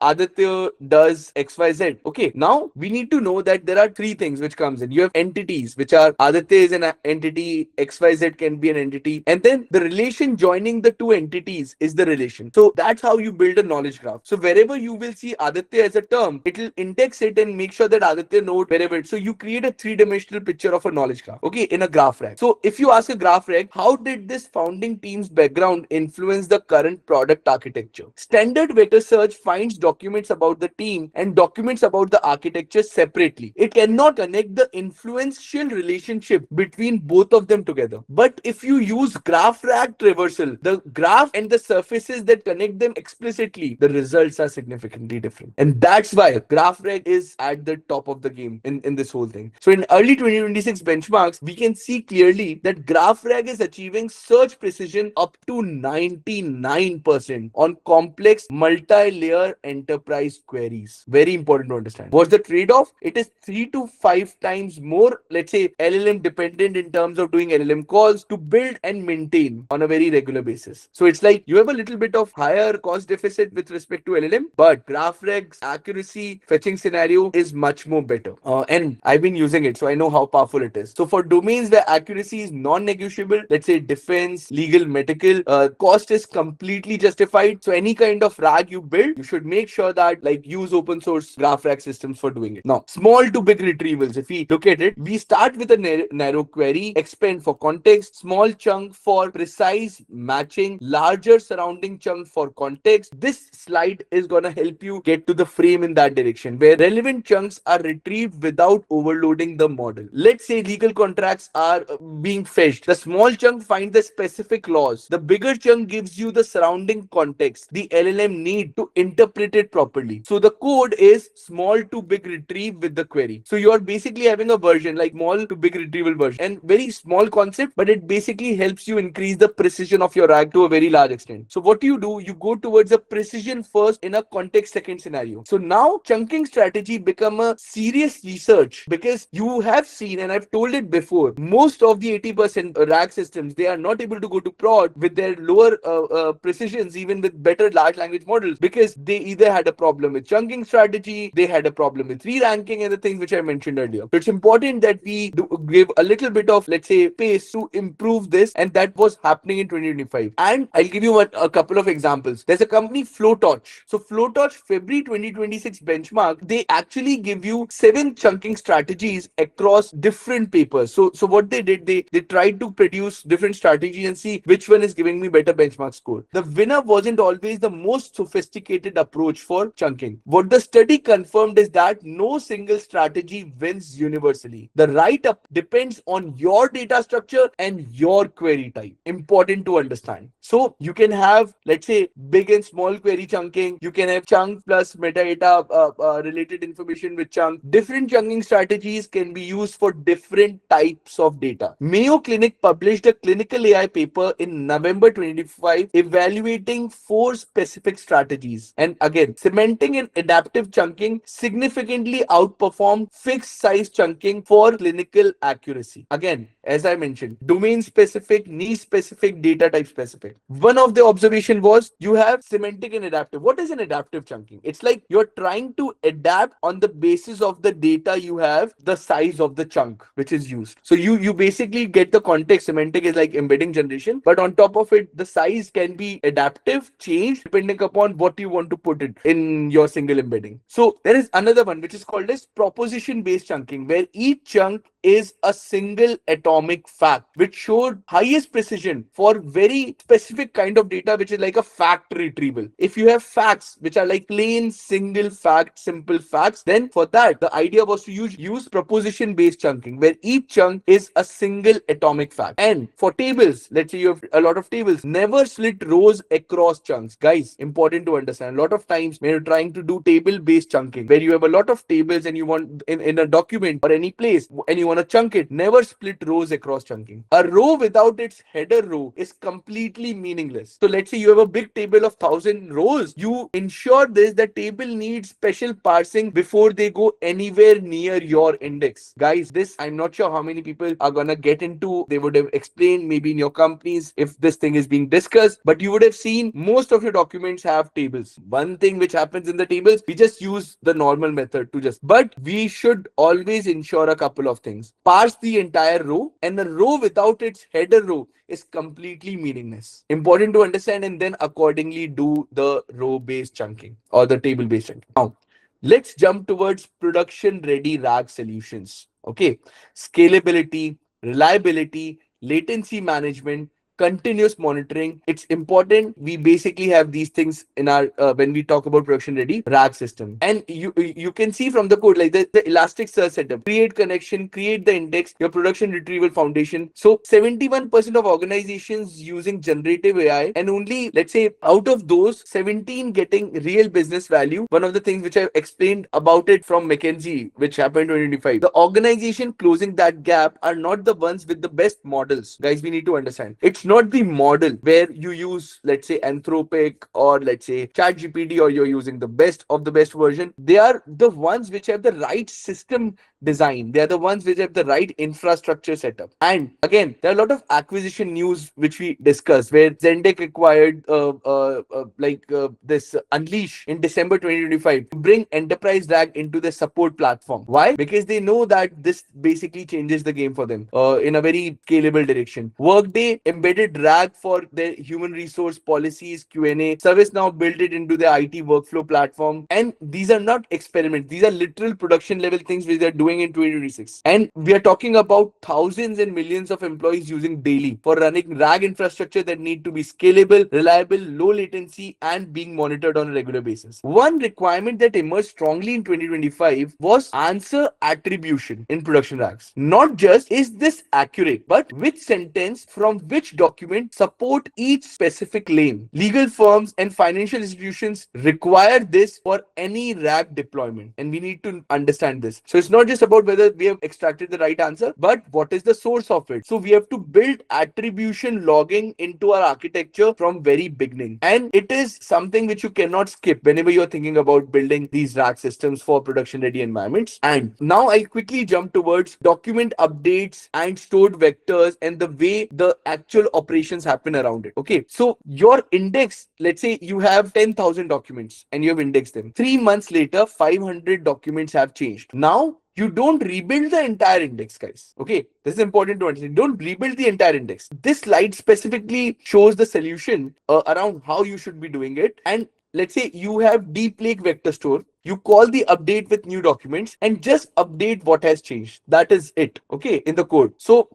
Aditya does XYZ. Okay, now we need to know that there are 3 things which comes in. You have entities, which are Aditya is an entity, XYZ can be an entity, and then the relation joining the 2 entities is the relation. So that's how you build a knowledge graph. So wherever you will see Aditya as a term, it will index it and make sure that Aditya knows wherever it. So you create a 3-dimensional picture of a knowledge graph, okay, in a GraphRag. So if you ask a GraphRag, how did this founding team's background influence the current product architecture? Standard vector search finds documents about the team and documents about the architecture separately. It cannot connect the influential relationship between both of them together. But if you use GraphRag traversal, the graph and the surfaces that connect them explicitly, the results are significantly different. And that's why GraphRag is at the top of the game in this whole thing. So in early 2026 benchmarks, we can see clearly that GraphRag is achieving search precision up to 99% on complex multi-layer enterprise queries. Very important to understand. What's the trade-off? It is 3 to 5 times more, let's say, LLM dependent in terms of doing LLM calls to build and maintain on a very regular basis. So it's like you have a little bit of higher cost deficit with respect to LLM, but GraphRag's accuracy fetching scenario is much more better. And I've been using it, so I know how powerful it is. So for domains where accuracy is non-negotiable, let's say defense, legal, medical, cost is completely justified. So any kind of RAG you build, you should make sure that, like, use open source GraphRag systems for doing it. Now, small to big retrievals, if we look at it, we start with a narrow query, expand for context, small chunk for precise matching, larger surrounding chunk for context. This slide is gonna help you get to the frame in that direction, where relevant chunks are retrieved without overloading the model. Let's say legal contracts are being fetched. The small chunk finds the specific laws. The bigger chunk gives you the surrounding context the LLM need to interpret it properly. So the code is small to big retrieve with the query. So you're basically having a version like small to big retrieval version, and very small concept, but it basically helps you increase the precision of your RAG to a very large extent. So what do? You go towards a precision first in a context second scenario. So now chunking strategy become a serious research, because you have seen, and I've told it before, most of the 80% RAG systems, they are not able to go to prod with their lower precisions, even with better large large language models because they either had a problem with chunking strategy, they had a problem with re-ranking and the things which I mentioned earlier. So it's important that we give a little bit of, let's say, pace to improve this, and that was happening in 2025. And I'll give you a couple of examples. There's a company, Flowtorch. So Flowtorch February 2026 benchmark, they actually give you 7 chunking strategies across different papers. So what they did, they tried to produce different strategies and see which one is giving me better benchmark score. The winner wasn't always the most sophisticated approach for chunking. What the study confirmed is that no single strategy wins universally. The write-up depends on your data structure and your query type. Important to understand. So you can have, let's say, big and small query chunking. You can have chunk plus metadata related information with chunk. Different chunking strategies can be used for different types of data. Mayo Clinic published a clinical AI paper in November 2025 evaluating 4 specific strategies. And again, semantic and adaptive chunking significantly outperformed fixed size chunking for clinical accuracy. Again, as I mentioned, domain specific, niche specific, data type specific. One of the observation was you have semantic and adaptive. What is an adaptive chunking? It's like you're trying to adapt on the basis of the data you have, the size of the chunk which is used. So you basically get the context. Semantic is like embedding generation, but on top of it, the size can be adaptive, changed depending upon what you want to put it in your single embedding. So there is another one which is called as proposition based chunking, where each chunk is a single atomic fact which showed highest precision for very specific kind of data, which is like a fact retrieval. If you have facts which are like plain single fact, simple facts, then for that the idea was to use proposition based chunking, where each chunk is a single atomic fact. And for tables, let's say you have a lot of tables, never split rows across chunks. Guys, important to understand, a lot of times when you're trying to do table based chunking, where you have a lot of tables and you want in a document or any place and you want to chunk it, never split rows across chunking. A row without its header row is completely meaningless. So let's say you have a big table of 1,000 rows, you ensure this, the table needs special parsing before they go anywhere near your index. Guys, this I'm not sure how many people are gonna get into. They would have explained maybe in your companies if this thing is being discussed, but you would have seen most of your documents have tables. One thing which happens in the tables, we just use the normal method to just, but we should always ensure a couple of things. Parse the entire row, and a row without its header row is completely meaningless. Important to understand, and then accordingly do the row based chunking or the table based chunking. Now, let's jump towards production ready RAG solutions. Okay, scalability, reliability, latency management, continuous monitoring. It's important we basically have these things in our when we talk about production ready RAG system. And you can see from the code, like the Elasticsearch setup, create connection, create the index, your production retrieval foundation. So 71% of organizations using generative AI, and only, let's say, out of those 17 getting real business value. One of the things which I explained about it from McKinsey, which happened in 2025, the organization closing that gap are not the ones with the best models. Guys, we need to understand, it's not the model where you use, let's say, Anthropic or let's say ChatGPT, or you're using the best of the best version. They are the ones which have the right system design. They are the ones which have the right infrastructure setup. And again, there are a lot of acquisition news which we discussed, where Zendesk acquired this Unleash in December 2025 to bring enterprise RAG into the support platform. Why? Because they know that this basically changes the game for them in a very scalable direction. Workday embedded RAG for their human resource policies, Q&A. ServiceNow built it into the IT workflow platform. And these are not experiments. These are literal production level things which they're doing in 2026. And we are talking about thousands and millions of employees using daily for running RAG infrastructure that need to be scalable, reliable, low latency, and being monitored on a regular basis. One requirement that emerged strongly in 2025 was answer attribution in production RAGs. Not just is this accurate, but which sentence from which document support each specific claim. Legal firms and financial institutions require this for any RAG deployment, and we need to understand this. So it's not just about whether we have extracted the right answer, but what is the source of it. So we have to build attribution logging into our architecture from very beginning, and it is something which you cannot skip whenever you're thinking about building these RAG systems for production ready environments. And now I'll quickly jump towards document updates and stored vectors and the way the actual operations happen around it. Okay, so your index, let's say you have 10,000 documents and you have indexed them. 3 months later, 500 documents have changed. Now you don't rebuild the entire index, guys. Okay, this is important to understand. Don't rebuild the entire index. This slide specifically shows the solution around how you should be doing it. And let's say you have deep lake vector store. You call the update with new documents and just update what has changed. That is it. Okay, in the code. So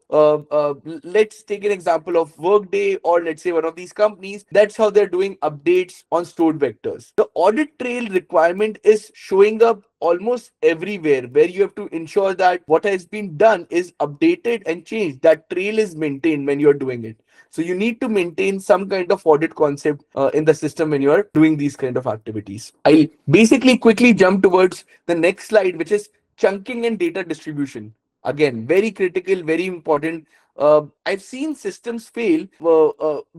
let's take an example of Workday, or let's say one of these companies. That's how they're doing updates on stored vectors. The audit trail requirement is showing up almost everywhere, where you have to ensure that what has been done is updated and changed. That trail is maintained when you're doing it. So you need to maintain some kind of audit concept in the system when you are doing these kind of activities. I'll basically quickly jump towards the next slide, which is chunking and data distribution. Again, very critical, very important. I've seen systems fail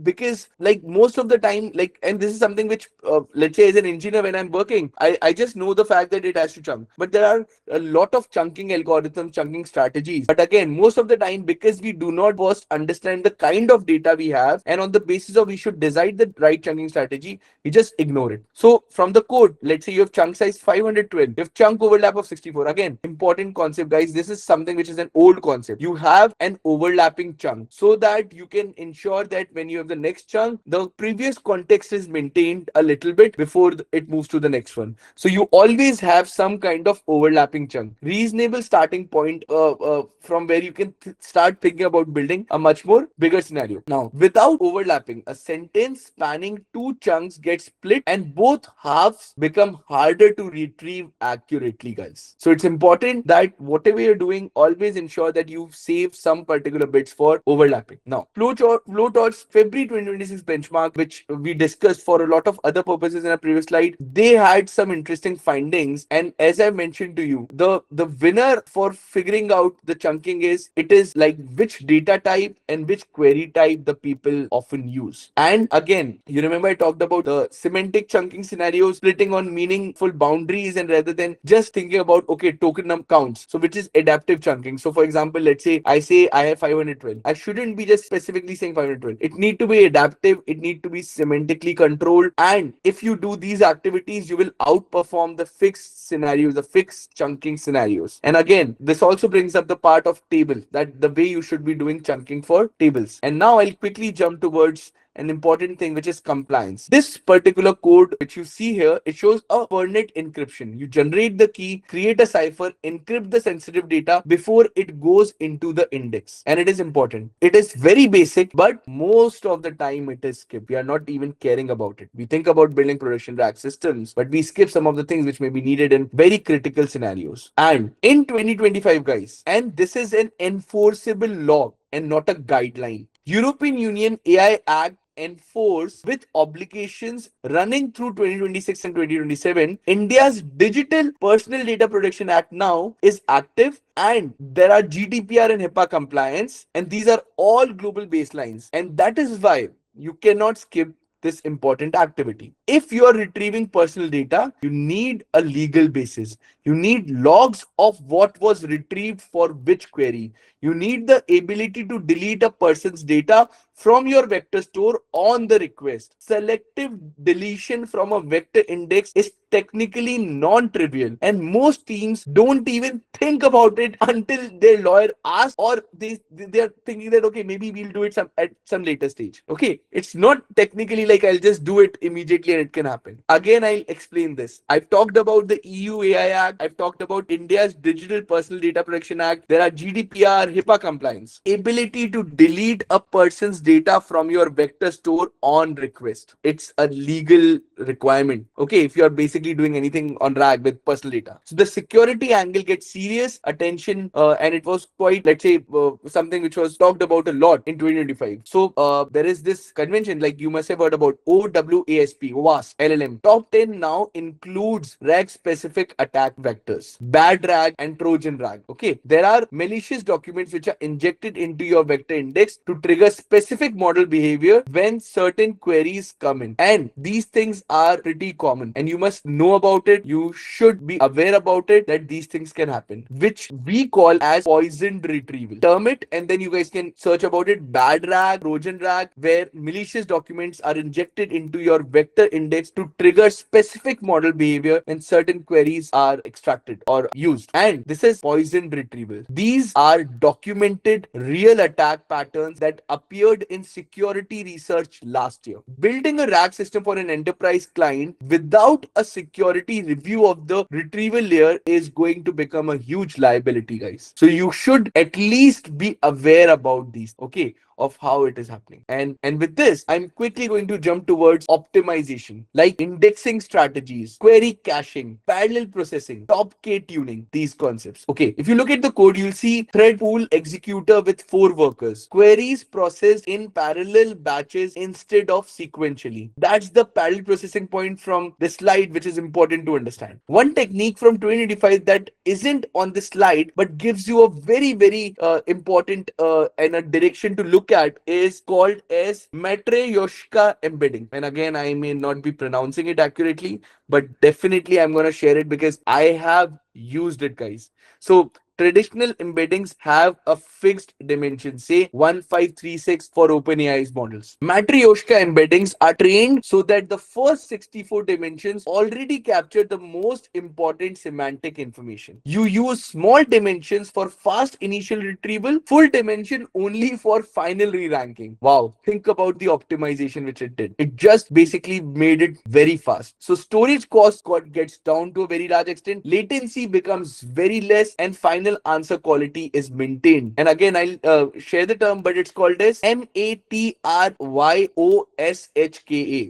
because, like, most of the time, like, and this is something which, let's say, as an engineer, when I'm working, I just know the fact that it has to chunk. But there are a lot of chunking algorithms, chunking strategies. But again, most of the time, because we do not first understand the kind of data we have, and on the basis of we should decide the right chunking strategy, we just ignore it. So from the code, let's say you have chunk size 512, you have chunk overlap of 64. Again, important concept, guys. This is something which is an old concept. You have an overlapping chunk so that you can ensure that when you have the next chunk, the previous context is maintained a little bit before it moves to the next one. So you always have some kind of overlapping chunk. Reasonable starting point from where you can start thinking about building a much more bigger scenario. Now, without overlapping, a sentence spanning two chunks gets split and both halves become harder to retrieve accurately, guys. So it's important that whatever you're doing, always ensure that you save some particular bits for overlapping. Now, Flowtorch's February 2026 benchmark, which we discussed for a lot of other purposes in a previous slide, they had some interesting findings. And as I mentioned to you, the winner for figuring out the chunking is, it is like which data type and which query type the people often use. And again, you remember I talked about the semantic chunking scenarios, splitting on meaningful boundaries, and rather than just thinking about, okay, token counts. So which is adaptive chunking. So for example, let's say I say I have 512. I shouldn't be just specifically saying 512. It need to be adaptive. It need to be semantically controlled. And if you do these activities, you will outperform the fixed scenarios, the fixed chunking scenarios. And again, this also brings up the part of table, that the way you should be doing chunking for tables. And now I'll quickly jump towards an important thing, which is compliance. This particular code which you see here, it shows a pernet encryption. You generate the key, create a cipher, encrypt the sensitive data before it goes into the index. And it is important. It is very basic, but most of the time it is skipped. We are not even caring about it. We think about building production rack systems, but we skip some of the things which may be needed in very critical scenarios. And in 2025, guys, and this is an enforceable law and not a guideline, European Union AI Act enforce with obligations running through 2026 and 2027. India's Digital Personal Data Protection Act now is active, and there are GDPR and HIPAA compliance, and these are all global baselines. And that is why you cannot skip this important activity. If you are retrieving personal data, you need a legal basis. You need logs of what was retrieved for which query. You need the ability to delete a person's data from your vector store on the request. Selective deletion from a vector index is technically non-trivial, and most teams don't even think about it until their lawyer asks, or they're thinking that, okay, maybe we'll do it at some later stage. Okay, it's not technically like I'll just do it immediately and it can happen. Again, I'll explain this. I've talked about the EU AI Act. I've talked about India's Digital Personal Data Protection Act. There are GDPR, HIPAA compliance. Ability to delete a person's data from your vector store on request. It's a legal requirement. Okay, if you are basically doing anything on RAG with personal data. So the security angle gets serious attention, and it was quite, let's say, something which was talked about a lot in 2025. So there is this convention, like you must have heard about OWASP, LLM. Top 10 now includes RAG-specific attack vectors, bad RAG and Trojan RAG. Okay, there are malicious documents which are injected into your vector index to trigger specific specific model behavior when certain queries come in. And these things are pretty common and you must know about it. You should be aware about it that these things can happen, which we call as poisoned retrieval. Term it and then you guys can search about it. Bad rag, Trojan rag, where malicious documents are injected into your vector index to trigger specific model behavior and certain queries are extracted or used. And this is poisoned retrieval. These are documented real attack patterns that appeared in security research last year. Building a RAG system for an enterprise client without a security review of the retrieval layer is going to become a huge liability, guys. So you should at least be aware about these, okay, of how it is happening. And with this, I'm quickly going to jump towards optimization, like indexing strategies, query caching, parallel processing, top K tuning, these concepts. Okay, if you look at the code, you'll see thread pool executor with 4 workers, queries processed in parallel batches instead of sequentially. That's the parallel processing point from the slide, which is important to understand. One technique from 2025 that isn't on the slide but gives you a very important and a direction to look at is called as Matryoshka embedding. And again, I may not be pronouncing it accurately, but definitely I'm going to share it because I have used it, guys. So traditional embeddings have a fixed dimension, say 1536 for OpenAI's models. Matryoshka embeddings are trained so that the first 64 dimensions already capture the most important semantic information. You use small dimensions for fast initial retrieval, full dimension only for final re-ranking. Wow, think about the optimization which it did. It just basically made it very fast. So storage cost gets down to a very large extent, latency becomes very less, and final answer quality is maintained. And again, I'll share the term, but it's called as Matryoshka,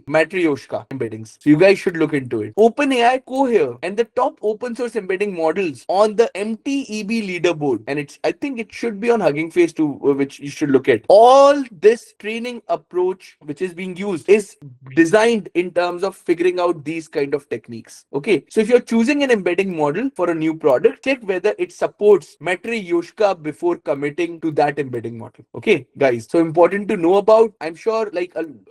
Matryoshka embeddings. So you guys should look into it. OpenAI Cohere and the top open source embedding models on the MTEB leaderboard, and I think it should be on Hugging Face too, which you should look at. All this training approach which is being used is designed in terms of figuring out these kind of techniques. Okay, so if you're choosing an embedding model for a new product, check whether it supports Matryoshka before committing to that embedding model. Okay, guys, so important to know about. I'm sure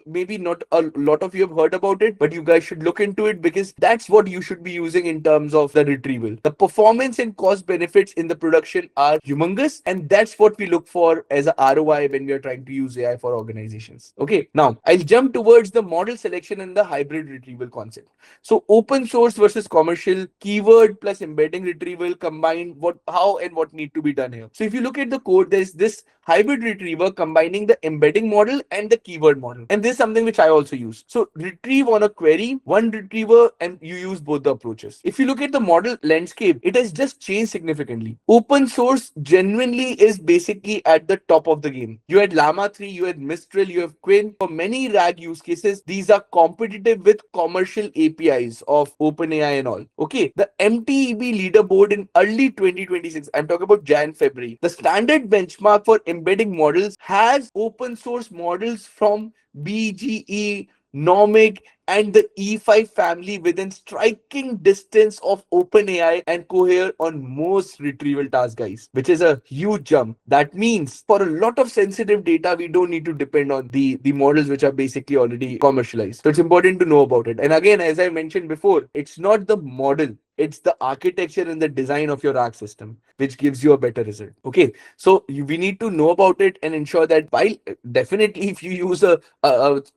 maybe not a lot of you have heard about it, but you guys should look into it because that's what you should be using in terms of the retrieval. The performance and cost benefits in the production are humongous, and that's what we look for as a ROI when we are trying to use AI for organizations. Okay, now I'll jump towards the model selection and the hybrid retrieval concept. So open source versus commercial, keyword plus embedding retrieval combined, how and what need to be done here. So if you look at the code, there's this hybrid retriever combining the embedding model and the keyword model. And this is something which I also use. So retrieve on a query, one retriever, and you use both the approaches. If you look at the model landscape, it has just changed significantly. Open source genuinely is basically at the top of the game. You had Llama 3, you had Mistral, you have Quinn. For many RAG use cases, these are competitive with commercial APIs of OpenAI and all. Okay, the MTEB leaderboard in early 2026, I'm talking about Jan, February. The standard benchmark for embedding models has open source models from BGE, Nomic, and the E5 family within striking distance of OpenAI and Cohere on most retrieval tasks, guys, which is a huge jump. That means for a lot of sensitive data, we don't need to depend on the models which are basically already commercialized. So it's important to know about it. And again, as I mentioned before, it's not the model, it's the architecture and the design of your RAG system which gives you a better result. Okay, so we need to know about it and ensure that while definitely if you use a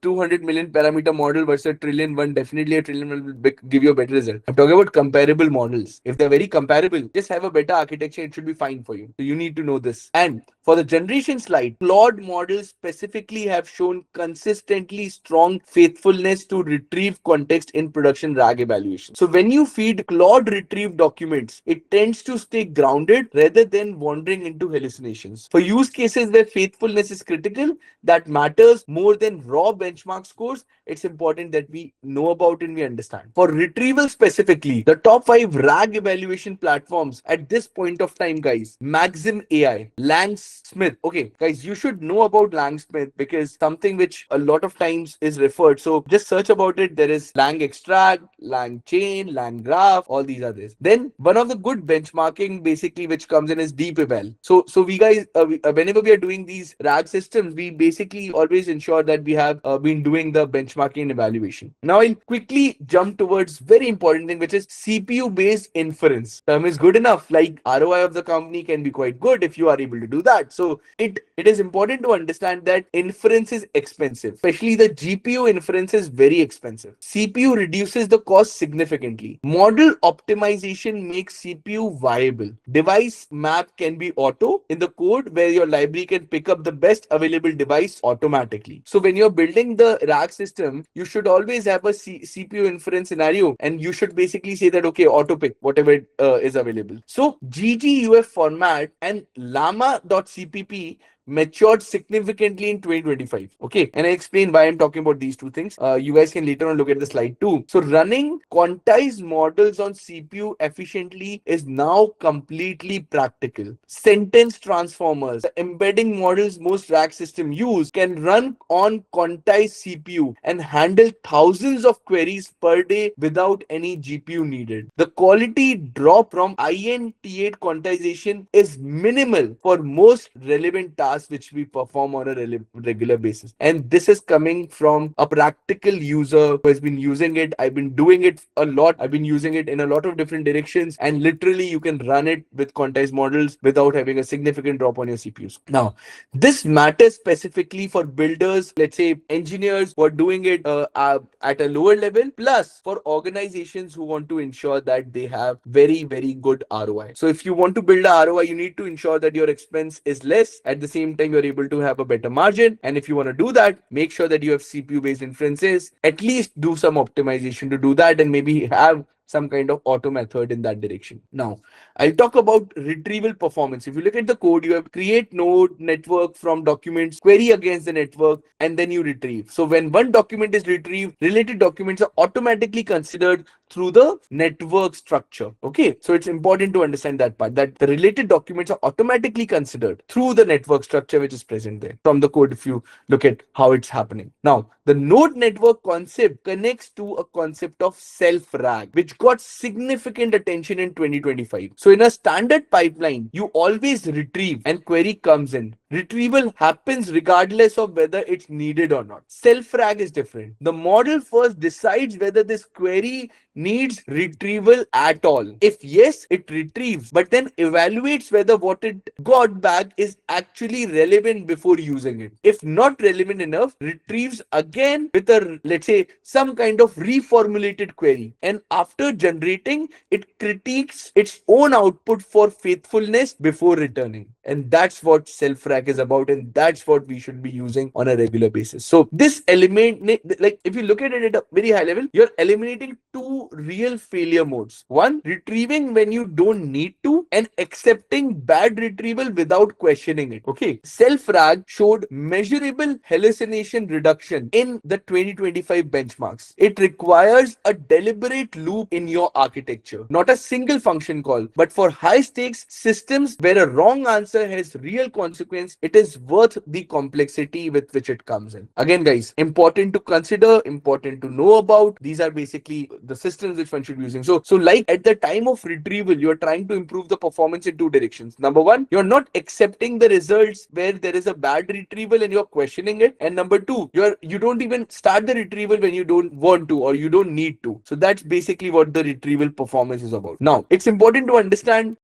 200 million parameter model versus a trillion one, definitely a trillion will give you a better result. I'm talking about comparable models. If they're very comparable, just have a better architecture, it should be fine for you. So you need to know this. And for the generation slide, Claude models specifically have shown consistently strong faithfulness to retrieve context in production RAG evaluation. So when you feed Claude retrieve documents, it tends to stay grounded rather than wandering into hallucinations. For use cases where faithfulness is critical, that matters more than raw benchmark scores, it's important that we know about and we understand. For retrieval specifically, the top 5 RAG evaluation platforms at this point of time, guys: Maxim AI, Lang Smith. Okay, guys, you should know about Lang Smith because something which a lot of times is referred. So just search about it. There is Lang extract, Lang chain, Lang graph, all these others. Then one of the good benchmarking basically which comes in is deep eval. So we guys, whenever we are doing these RAG systems, we basically always ensure that we have been doing the benchmarking and evaluation. Now I'll quickly jump towards very important thing, which is CPU based inference. Term is good enough. Like ROI of the company can be quite good if you are able to do that. So it is important to understand that inference is expensive, especially the GPU inference is very expensive. CPU reduces the cost significantly. Model optimization makes CPU viable. Device map can be auto in the code where your library can pick up the best available device automatically. So when you're building the RAG system, you should always have a CPU inference scenario, and you should basically say that, okay, auto pick whatever is available. So GGUF format and llama.cpp matured significantly in 2025. Okay, and I explain why I'm talking about these two things. You guys can later on look at the slide too. So running quantized models on CPU efficiently is now completely practical. Sentence transformers, the embedding models most rack system use, can run on quantized CPU and handle thousands of queries per day without any GPU needed. The quality drop from INT8 quantization is minimal for most relevant tasks which we perform on a regular basis. And this is coming from a practical user who has been using it. I've been doing it a lot. I've been using it in a lot of different directions, and literally you can run it with quantized models without having a significant drop on your CPUs. Now, this matters specifically for builders, let's say engineers who are doing it at a lower level, plus for organizations who want to ensure that they have very, very good ROI. So if you want to build a ROI, you need to ensure that your expense is less. At the same time, you're able to have a better margin. And if you want to do that, make sure that you have CPU based inferences. At least do some optimization to do that, and maybe have some kind of auto method in that direction. Now, I'll talk about retrieval performance. If you look at the code, you have create node network from documents, query against the network, and then you retrieve. So when one document is retrieved, related documents are automatically considered through the network structure. Okay, so it's important to understand that part, that the related documents are automatically considered through the network structure which is present there from the code. If you look at how it's happening now, the node network concept connects to a concept of self RAG, which got significant attention in 2025. So in a standard pipeline, you always retrieve and query comes in. Retrieval happens regardless of whether it's needed or not. Self RAG is different. The model first decides whether this query needs retrieval at all. If yes, it retrieves, but then evaluates whether what it got back is actually relevant before using it. If not relevant enough, retrieves again with a, let's say, some kind of reformulated query. And after generating, it critiques its own output for faithfulness before returning. And that's what self-RAG is about, and that's what we should be using on a regular basis. So this element, like if you look at it at a very high level, you're eliminating two real failure modes. One, retrieving when you don't need to, and accepting bad retrieval without questioning it. Okay, self-RAG showed measurable hallucination reduction in the 2025 benchmarks. It requires a deliberate loop in your architecture, not a single function call, but for high stakes systems where a wrong answer has real consequence, it is worth the complexity with which it comes in. Again, guys, important to consider, important to know about. These are basically the systems which one should be using. So like at the time of retrieval, you're trying to improve the performance in two directions. Number one, you're not accepting the results where there is a bad retrieval and you're questioning it. And number two, you don't even start the retrieval when you don't want to or you don't need to. So that's basically what the retrieval performance is about. Now, it's important to understand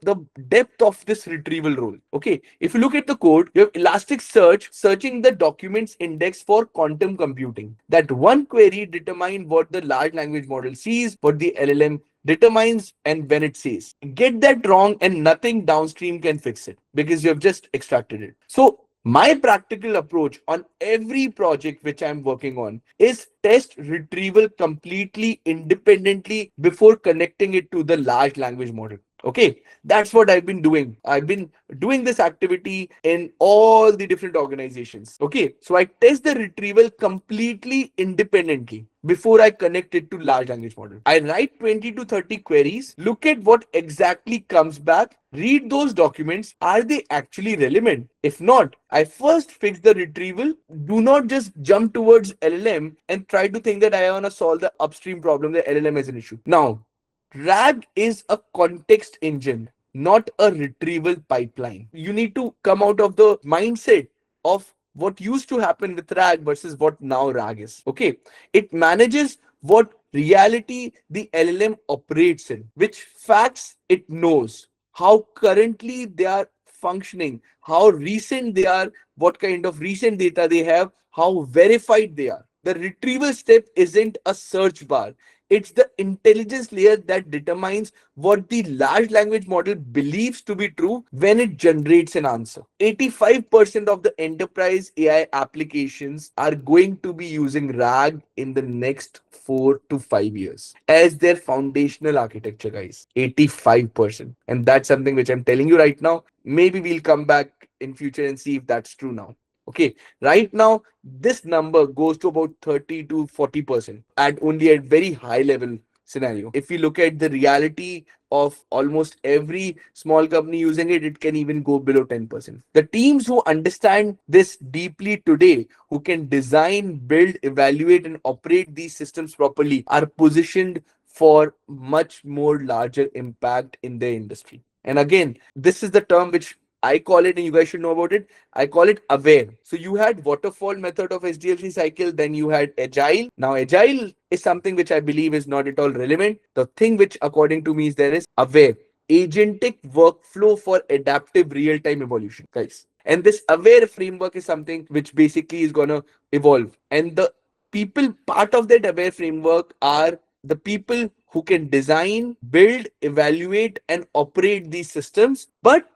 the depth of this retrieval role. Okay, if you look at the code, you have Elasticsearch searching the documents index for quantum computing. That one query determines what the large language model sees, what the LLM determines, and when it says. Get that wrong and nothing downstream can fix it because you have just extracted it. So my practical approach on every project which I'm working on is test retrieval completely independently before connecting it to the large language model. Okay, that's what I've been doing. I've been doing this activity in all the different organizations. Okay, so I test the retrieval completely independently before I connect it to large language model. I write 20 to 30 queries, look at what exactly comes back, read those documents. Are they actually relevant? If not, I first fix the retrieval. Do not just jump towards LLM and try to think that I want to solve the upstream problem. The LLM is an issue. Now, RAG is a context engine, not a retrieval pipeline. You need to come out of the mindset of what used to happen with RAG versus what now RAG is. Okay. It manages what reality the LLM operates in, which facts it knows, how currently they are functioning, how recent they are, what kind of recent data they have, how verified they are. The retrieval step isn't a search bar. It's the intelligence layer that determines what the large language model believes to be true when it generates an answer. 85% of the enterprise AI applications are going to be using RAG in the next 4 to 5 years as their foundational architecture, guys. 85%. And that's something which I'm telling you right now. Maybe we'll come back in future and see if that's true now. Okay, right now this number goes to about 30 to 40% at only at very high level scenario. If we look at the reality of almost every small company using it, it can even go below 10%. The teams who understand this deeply today, who can design, build, evaluate, and operate these systems properly, are positioned for much more larger impact in their industry. And again, this is the term which I call it, and you guys should know about it. I call it aware. So you had waterfall method of SDLC cycle, then you had agile. Now agile is something which I believe is not at all relevant. The thing which according to me is there is aware. Agentic workflow for adaptive real-time evolution, guys. And this aware framework is something which basically is gonna evolve. And the people part of that aware framework are the people who can design, build, evaluate, and operate these systems. But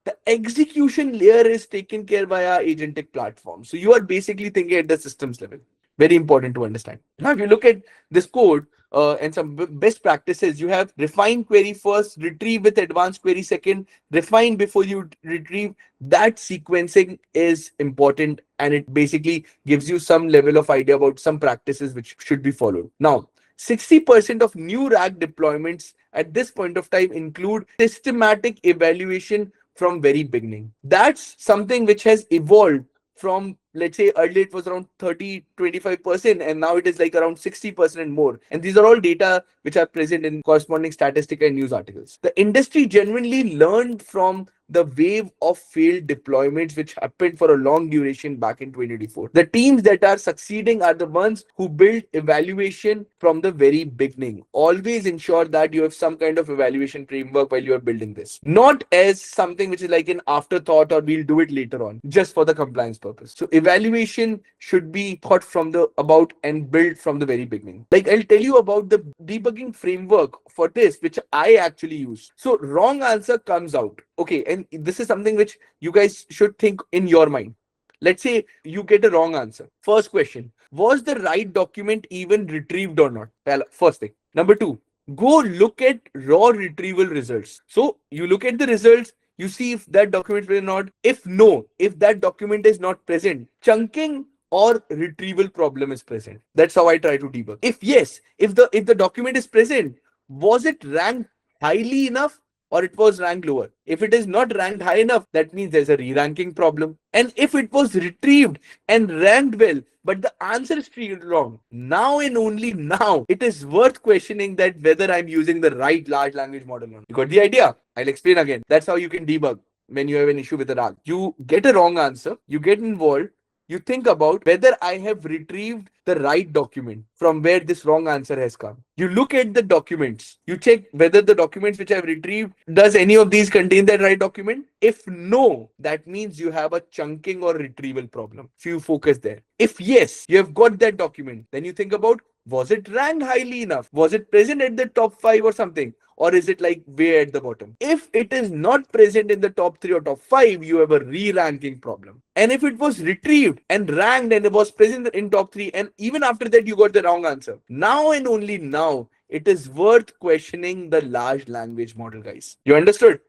the execution layer is taken care by our agentic platform. So you are basically thinking at the systems level. Very important to understand. Now, if you look at this code and some best practices, you have refine query first, retrieve with advanced query second, refine before you retrieve. That sequencing is important, and it basically gives you some level of idea about some practices which should be followed. Now, 60% of new RAG deployments at this point of time include systematic evaluation from very beginning. That's something which has evolved from, let's say, earlier it was around 30-25%, and now it is like around 60% and more. And these are all data which are present in corresponding statistic and news articles. The industry genuinely learned from the wave of failed deployments which happened for a long duration back in 2024. The teams that are succeeding are the ones who build evaluation from the very beginning. Always ensure that you have some kind of evaluation framework while you are building this, not as something which is like an afterthought or we'll do it later on just for the compliance purpose. So evaluation should be thought from the about and built from the very beginning. Like I'll tell you about the debugging framework for this which I actually use. So wrong answer comes out. Okay, and this is something which you guys should think in your mind. Let's say you get a wrong answer. First question, was the right document even retrieved or not? Well, first thing. Number two, go look at raw retrieval results. So you look at the results, you see if that document is not. If no, if that document is not present, chunking or retrieval problem is present. That's how I try to debug. If yes, if the document is present, was it ranked highly enough or it was ranked lower? If it is not ranked high enough, that means there's a re-ranking problem. And if it was retrieved and ranked well, but the answer is treated wrong, now and only now, it is worth questioning that whether I'm using the right large language model or not. You got the idea? I'll explain again. That's how you can debug when you have an issue with a RAG. You get a wrong answer, you get involved, you think about whether I have retrieved the right document from where this wrong answer has come. You look at the documents, you check whether the documents which I've retrieved, does any of these contain that right document? If no, that means you have a chunking or retrieval problem. So you focus there. If yes, you have got that document, then you think about, was it ranked highly enough? Was it present at the top 5 or something? Or is it like way at the bottom? If it is not present in the top 3 or top 5, you have a re-ranking problem. And if it was retrieved and ranked and it was present in top 3, and even after that you got the wrong answer, now and only now it is worth questioning the large language model, guys. You understood?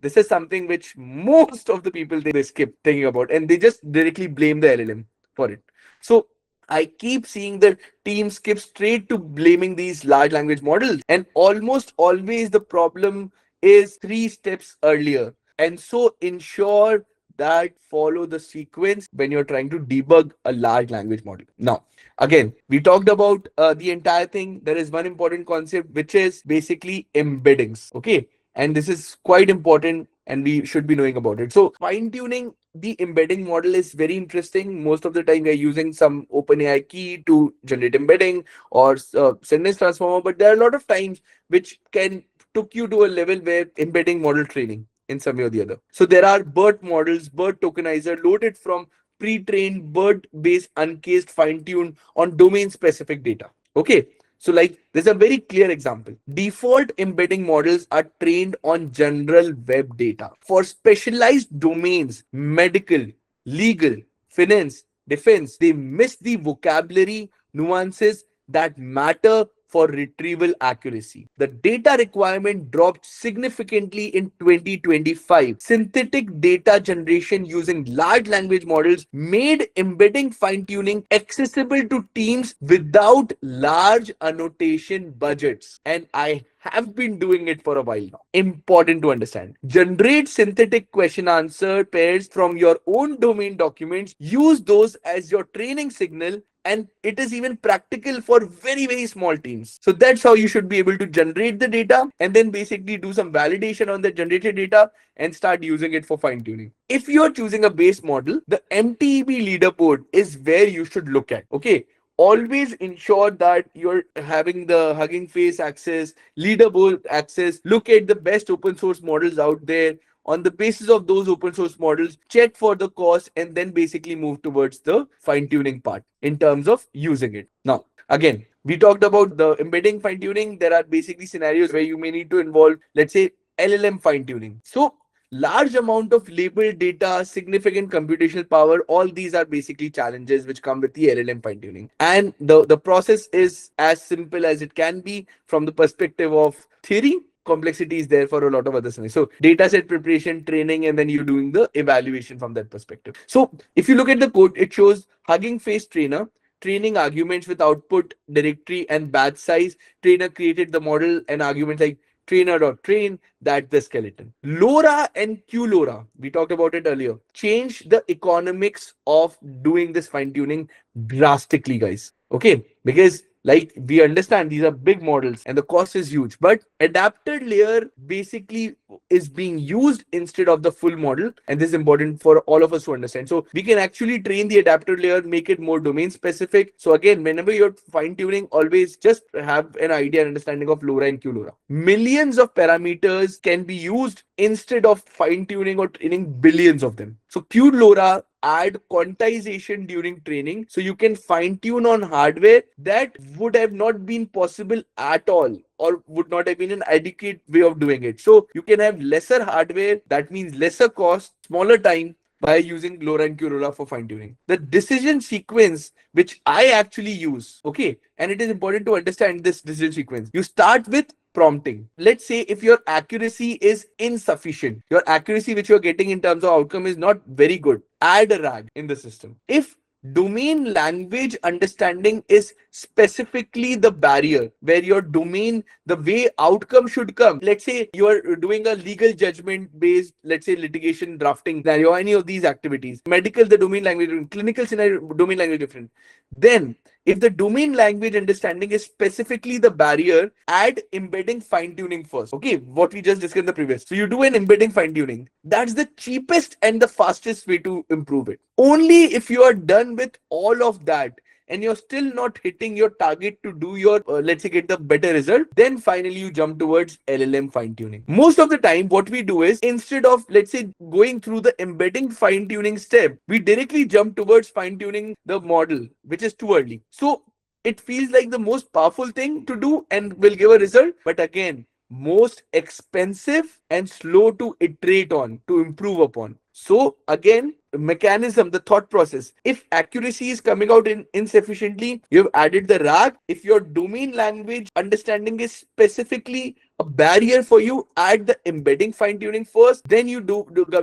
This is something which most of the people they skip thinking about, and they just directly blame the LLM for it. So I keep seeing the team skip straight to blaming these large language models, and almost always the problem is three steps earlier. And so ensure that follow the sequence when you're trying to debug a large language model. Now, again, we talked about the entire thing. There is one important concept which is basically embeddings. Okay, and this is quite important and we should be knowing about it. So fine tuning the embedding model is very interesting. Most of the time we are using some OpenAI key to generate embedding or sentence transformer, but there are a lot of times which can took you to a level where embedding model training in some way or the other. So there are BERT models, BERT tokenizer loaded from pre-trained BERT based uncased fine-tuned on domain specific data. Okay, so like there's a very clear example. Default embedding models are trained on general web data. For specialized domains, medical, legal, finance, defense, they miss the vocabulary nuances that matter for retrieval accuracy. The data requirement dropped significantly in 2025. Synthetic data generation using large language models made embedding fine-tuning accessible to teams without large annotation budgets. And I have been doing it for a while now. Important to understand. Generate synthetic question answer pairs from your own domain documents. Use those as your training signal, and it is even practical for very small teams. So that's how you should be able to generate the data and then basically do some validation on the generated data and start using it for fine tuning. If you're choosing a base model, the MTB leaderboard is where you should look at. Okay, always ensure that you're having the Hugging Face access, leaderboard access. Look at the best open source models out there. On the basis of those open source models, check for the cost and then basically move towards the fine tuning part in terms of using it. Now, again, we talked about the embedding fine tuning. There are basically scenarios where you may need to involve, let's say, LLM fine tuning. So large amount of labeled data, significant computational power, all these are basically challenges which come with the LLM fine tuning. And the process is as simple as it can be from the perspective of theory. Complexity is there for a lot of other things. So data set preparation, training, and then you're doing the evaluation from that perspective. So if you look at the code, it shows Hugging Face trainer, training arguments with output directory and batch size. Trainer created the model and argument like trainer.train, that's the skeleton. LoRa and QLoRa, we talked about it earlier, change the economics of doing this fine tuning drastically, guys. Okay, because like we understand these are big models and the cost is huge, but adapted layer basically is being used instead of the full model, and this is important for all of us to understand. So we can actually train the adapted layer, make it more domain specific. So again, whenever you're fine tuning, always just have an idea and understanding of LoRa and QLoRa. Millions of parameters can be used instead of fine tuning or training billions of them. So QLoRa add quantization during training, so you can fine tune on hardware that would have not been possible at all or would not have been an adequate way of doing it. So you can have lesser hardware, that means lesser cost, smaller time, by using LoRa and QLoRa for fine tuning. The decision sequence which I actually use, okay, and it is important to understand this decision sequence. You start with prompting. Let's say if your accuracy is insufficient, your accuracy which you're getting in terms of outcome is not very good, add a RAG in the system. If domain language understanding is specifically the barrier where your domain, the way outcome should come, let's say you are doing a legal judgment based, let's say litigation drafting scenario, any of these activities, medical, the domain language, clinical scenario, domain language different, then if the domain language understanding is specifically the barrier, add embedding fine tuning first. Okay, what we just discussed in the previous. So you do an embedding fine tuning. That's the cheapest and the fastest way to improve it. Only if you are done with all of that and you're still not hitting your target to do your, let's say, get the better result, then finally you jump towards LLM fine tuning. Most of the time, what we do is instead of, let's say, going through the embedding fine tuning step, we directly jump towards fine tuning the model, which is too early. So it feels like the most powerful thing to do and will give a result. But again, most expensive and slow to iterate on, to improve upon. So again, mechanism, the thought process. If accuracy is coming out insufficiently, you've added the RAG. If your domain language understanding is specifically a barrier for you, add the embedding fine tuning first, then you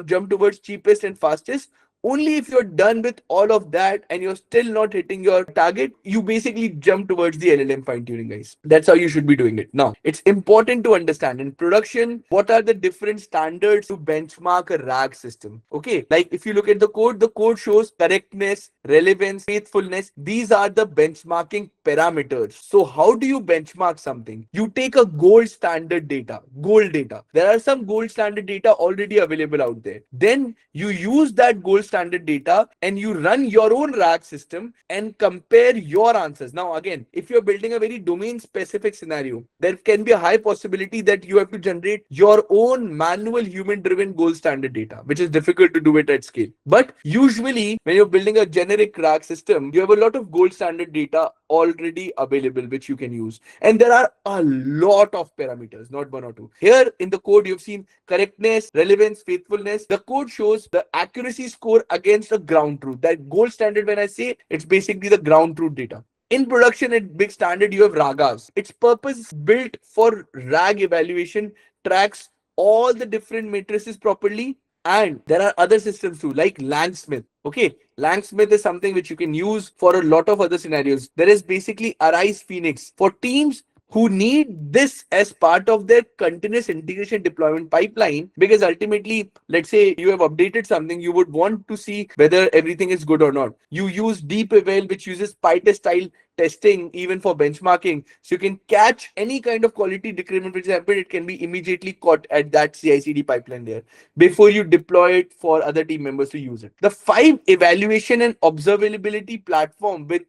jump towards cheapest and fastest. Only if you're done with all of that and you're still not hitting your target, you basically jump towards the LLM fine tuning, guys. That's how you should be doing it. Now, it's important to understand in production what are the different standards to benchmark a RAG system. Okay, like if you look at the code shows correctness, relevance, faithfulness. These are the benchmarking parameters. So, how do you benchmark something? You take a gold standard data, gold data. There are some gold standard data already available out there. Then you use that gold standard data and you run your own RAG system and compare your answers. Now, again, if you're building a very domain specific scenario, there can be a high possibility that you have to generate your own manual human driven gold standard data, which is difficult to do it at scale. But usually, when you're building a generic RAG system, you have a lot of gold standard data already available which you can use, and there are a lot of parameters, not one or two. Here in the code you've seen correctness, relevance, faithfulness. The code shows the accuracy score against a ground truth. That gold standard, when I say, it's basically the ground truth data. In production at big standard, you have ragas. Its purpose built for RAG evaluation, tracks all the different matrices properly. And there are other systems too, like Langsmith. Okay, Langsmith is something which you can use for a lot of other scenarios. There is basically Arise Phoenix for teams who need this as part of their continuous integration deployment pipeline, because ultimately, let's say you have updated something, you would want to see whether everything is good or not. You use deep eval, which uses PyTest style testing even for benchmarking, so you can catch any kind of quality decrement which has happened. It can be immediately caught at that CI/CD pipeline there before you deploy it for other team members to use it. The 5 evaluation and observability platform with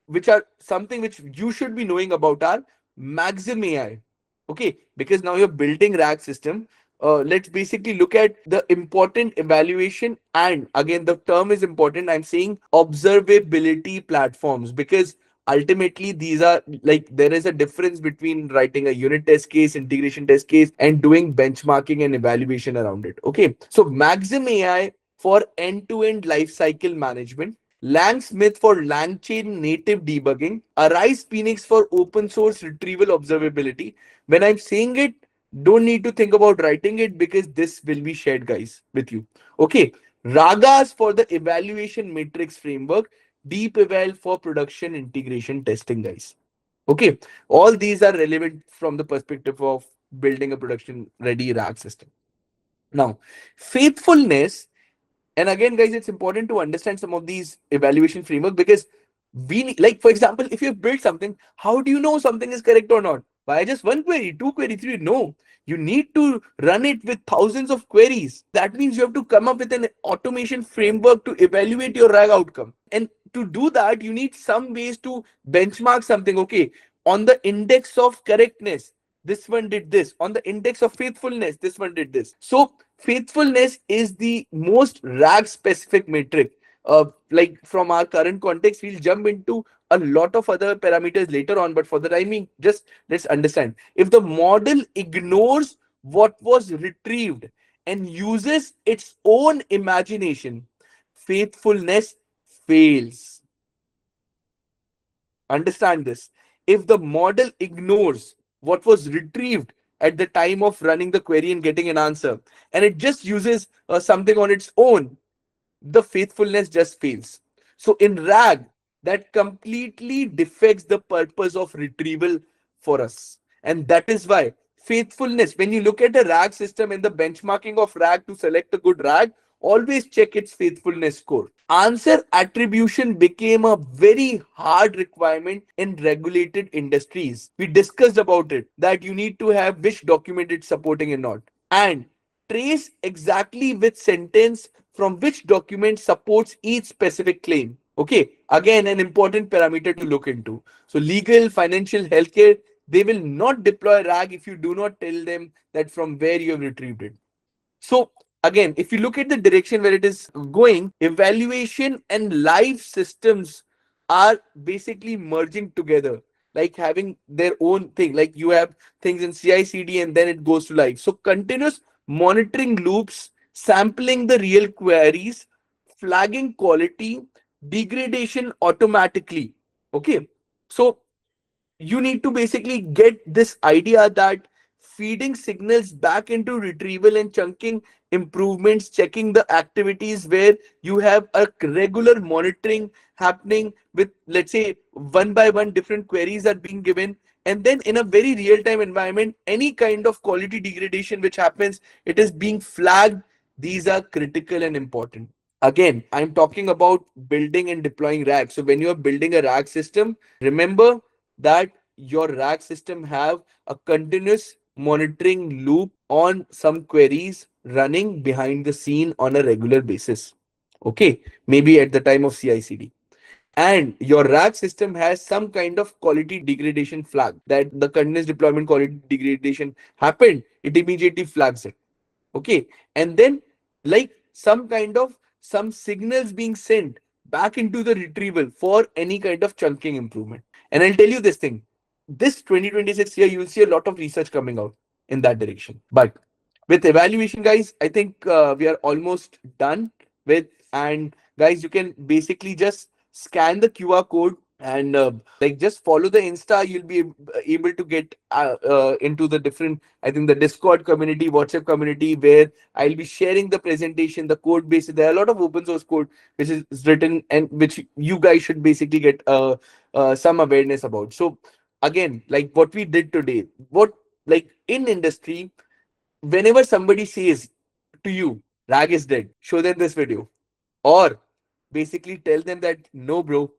which are something which you should be knowing about are Maxim AI. Okay, because now you're building RAG system. Let's basically look at the important evaluation, and again the term is important. I'm saying observability platforms, because ultimately these are like, there is a difference between writing a unit test case, integration test case, and doing benchmarking and evaluation around it. Okay, so Maxim AI for end-to-end lifecycle management, Langsmith for LangChain native debugging, Arise Phoenix for open source retrieval observability. When I'm saying it, don't need to think about writing it, because this will be shared, guys, with you. Okay, Ragas for the evaluation matrix framework, Deep Eval for production integration testing, guys. Okay, all these are relevant from the perspective of building a production ready RAG system. Now, faithfulness, and again, guys, it's important to understand some of these evaluation framework, because we need, like, for example, if you've built something, how do you know something is correct or not? By just one query, two query, three? No, you need to run it with thousands of queries. That means you have to come up with an automation framework to evaluate your RAG outcome. And to do that, you need some ways to benchmark something. Okay, on the index of correctness, this one did this. On the index of faithfulness, this one did this. So faithfulness is the most RAG specific metric. Like from our current context, we'll jump into a lot of other parameters later on, but for the timing, just let's understand. If the model ignores what was retrieved and uses its own imagination, faithfulness fails. Understand this. If the model ignores what was retrieved at the time of running the query and getting an answer, and it just uses something on its own, the faithfulness just fails. So in RAG, that completely defects the purpose of retrieval for us. And that is why faithfulness, when you look at a RAG system and the benchmarking of RAG to select a good RAG, always check its faithfulness score. Answer attribution became a very hard requirement in regulated industries. We discussed about it, that you need to have which document it's supporting and not. And trace exactly which sentence from which document supports each specific claim. Okay, again, an important parameter to look into. So legal, financial, healthcare, they will not deploy RAG if you do not tell them that from where you have retrieved it. So again, if you look at the direction where it is going, evaluation and live systems are basically merging together, like having their own thing. Like you have things in CI/CD and then it goes to live. So continuous monitoring loops, sampling the real queries, flagging quality degradation automatically. Okay, so you need to basically get this idea that feeding signals back into retrieval and chunking improvements, checking the activities where you have a regular monitoring happening with, let's say, one by one different queries are being given. And then in a very real time environment, any kind of quality degradation which happens, it is being flagged. These are critical and important. Again, I'm talking about building and deploying RAG. So when you are building a RAG system, remember that your RAG system have a continuous monitoring loop on some queries running behind the scene on a regular basis. Okay, maybe at the time of CI/CD. And your RAG system has some kind of quality degradation flag that the continuous deployment quality degradation happened, it immediately flags it. Okay, and then like some signals being sent back into the retrieval for any kind of chunking improvement. And I'll tell you this thing, this 2026 year you'll see a lot of research coming out in that direction. But with evaluation, guys, I think we are almost done with. And guys, you can basically just scan the QR code and like just follow the Insta. You'll be able to get into the different, I think, the Discord community, WhatsApp community, where I'll be sharing the presentation, the code base. There are a lot of open source code which is written and which you guys should basically get some awareness about. So again, like what we did today, what, like in industry, whenever somebody says to you, RAG is dead, show them this video. Or basically tell them that, no, bro,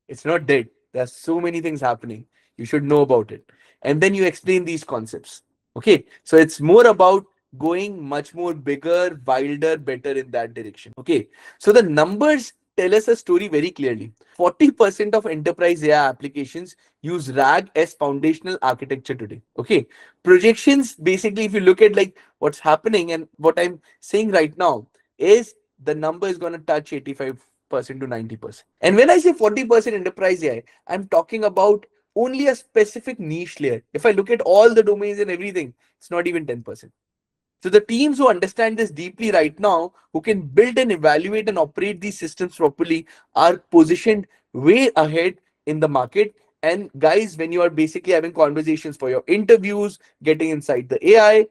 it's not dead. There's so many things happening. You should know about it. And then you explain these concepts. Okay. So it's more about going much more bigger, wilder, better in that direction. Okay. So the numbers tell us a story very clearly. 40% of enterprise AI applications use RAG as foundational architecture today. Okay. Projections, basically, if you look at like what's happening and what I'm saying right now, is the number is going to touch 85% to 90%. And when I say 40% enterprise AI, I'm talking about only a specific niche layer. If I look at all the domains and everything, it's not even 10%. So the teams who understand this deeply right now, who can build and evaluate and operate these systems properly, are positioned way ahead in the market. And guys, when you are basically having conversations for your interviews, getting inside the AI,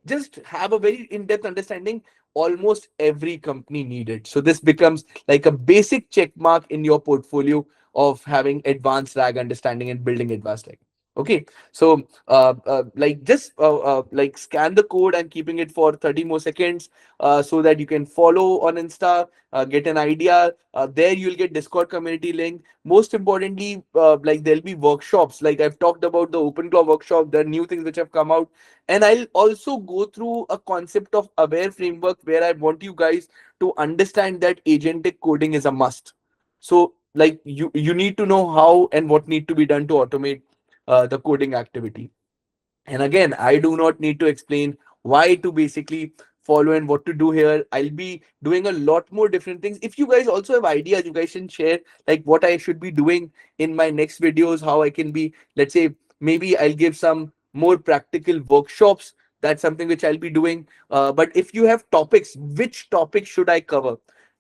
just have a very in-depth understanding. Almost every company need it. So this becomes like a basic check mark in your portfolio of having advanced RAG understanding and building advanced RAG. Okay, so like just like scan the code and keeping it for 30 more seconds so that you can follow on Insta, get an idea. There you'll get Discord community link. Most importantly, like there'll be workshops. Like I've talked about the OpenClaw workshop, the new things which have come out. And I'll also go through a concept of aware framework where I want you guys to understand that agentic coding is a must. So like you need to know how and what need to be done to automate the coding activity. And again, I do not need to explain why to basically follow and what to do here. I'll be doing a lot more different things. If you guys also have ideas, you guys can share like what I should be doing in my next videos, how I can be, let's say, maybe I'll give some more practical workshops. That's something which I'll be doing. But if you have topics, which topic should I cover?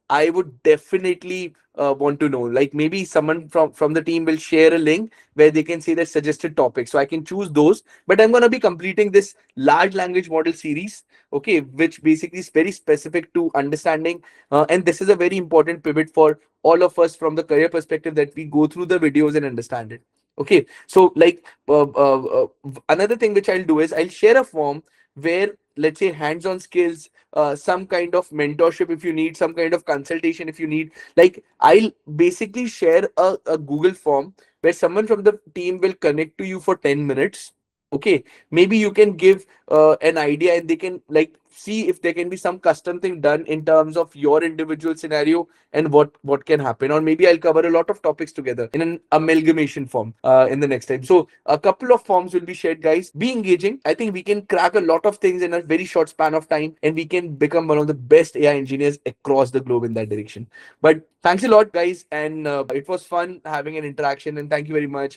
I would definitely want to know. Like maybe someone from the team will share a link where they can say their suggested topics, so I can choose those. But I'm gonna be completing this large language model series, okay, which basically is very specific to understanding, and this is a very important pivot for all of us from the career perspective, that we go through the videos and understand it. Okay, so like another thing which I'll do is I'll share a form where, let's say, hands-on skills, some kind of mentorship if you need, some kind of consultation if you need. Like I'll basically share a Google form where someone from the team will connect to you for 10 minutes. Okay, maybe you can give an idea and they can like see if there can be some custom thing done in terms of your individual scenario and what can happen. Or maybe I'll cover a lot of topics together in an amalgamation form in the next time. So a couple of forms will be shared, guys. Be engaging. I think we can crack a lot of things in a very short span of time, and we can become one of the best AI engineers across the globe in that direction. But thanks a lot, guys, and it was fun having an interaction, and thank you very much.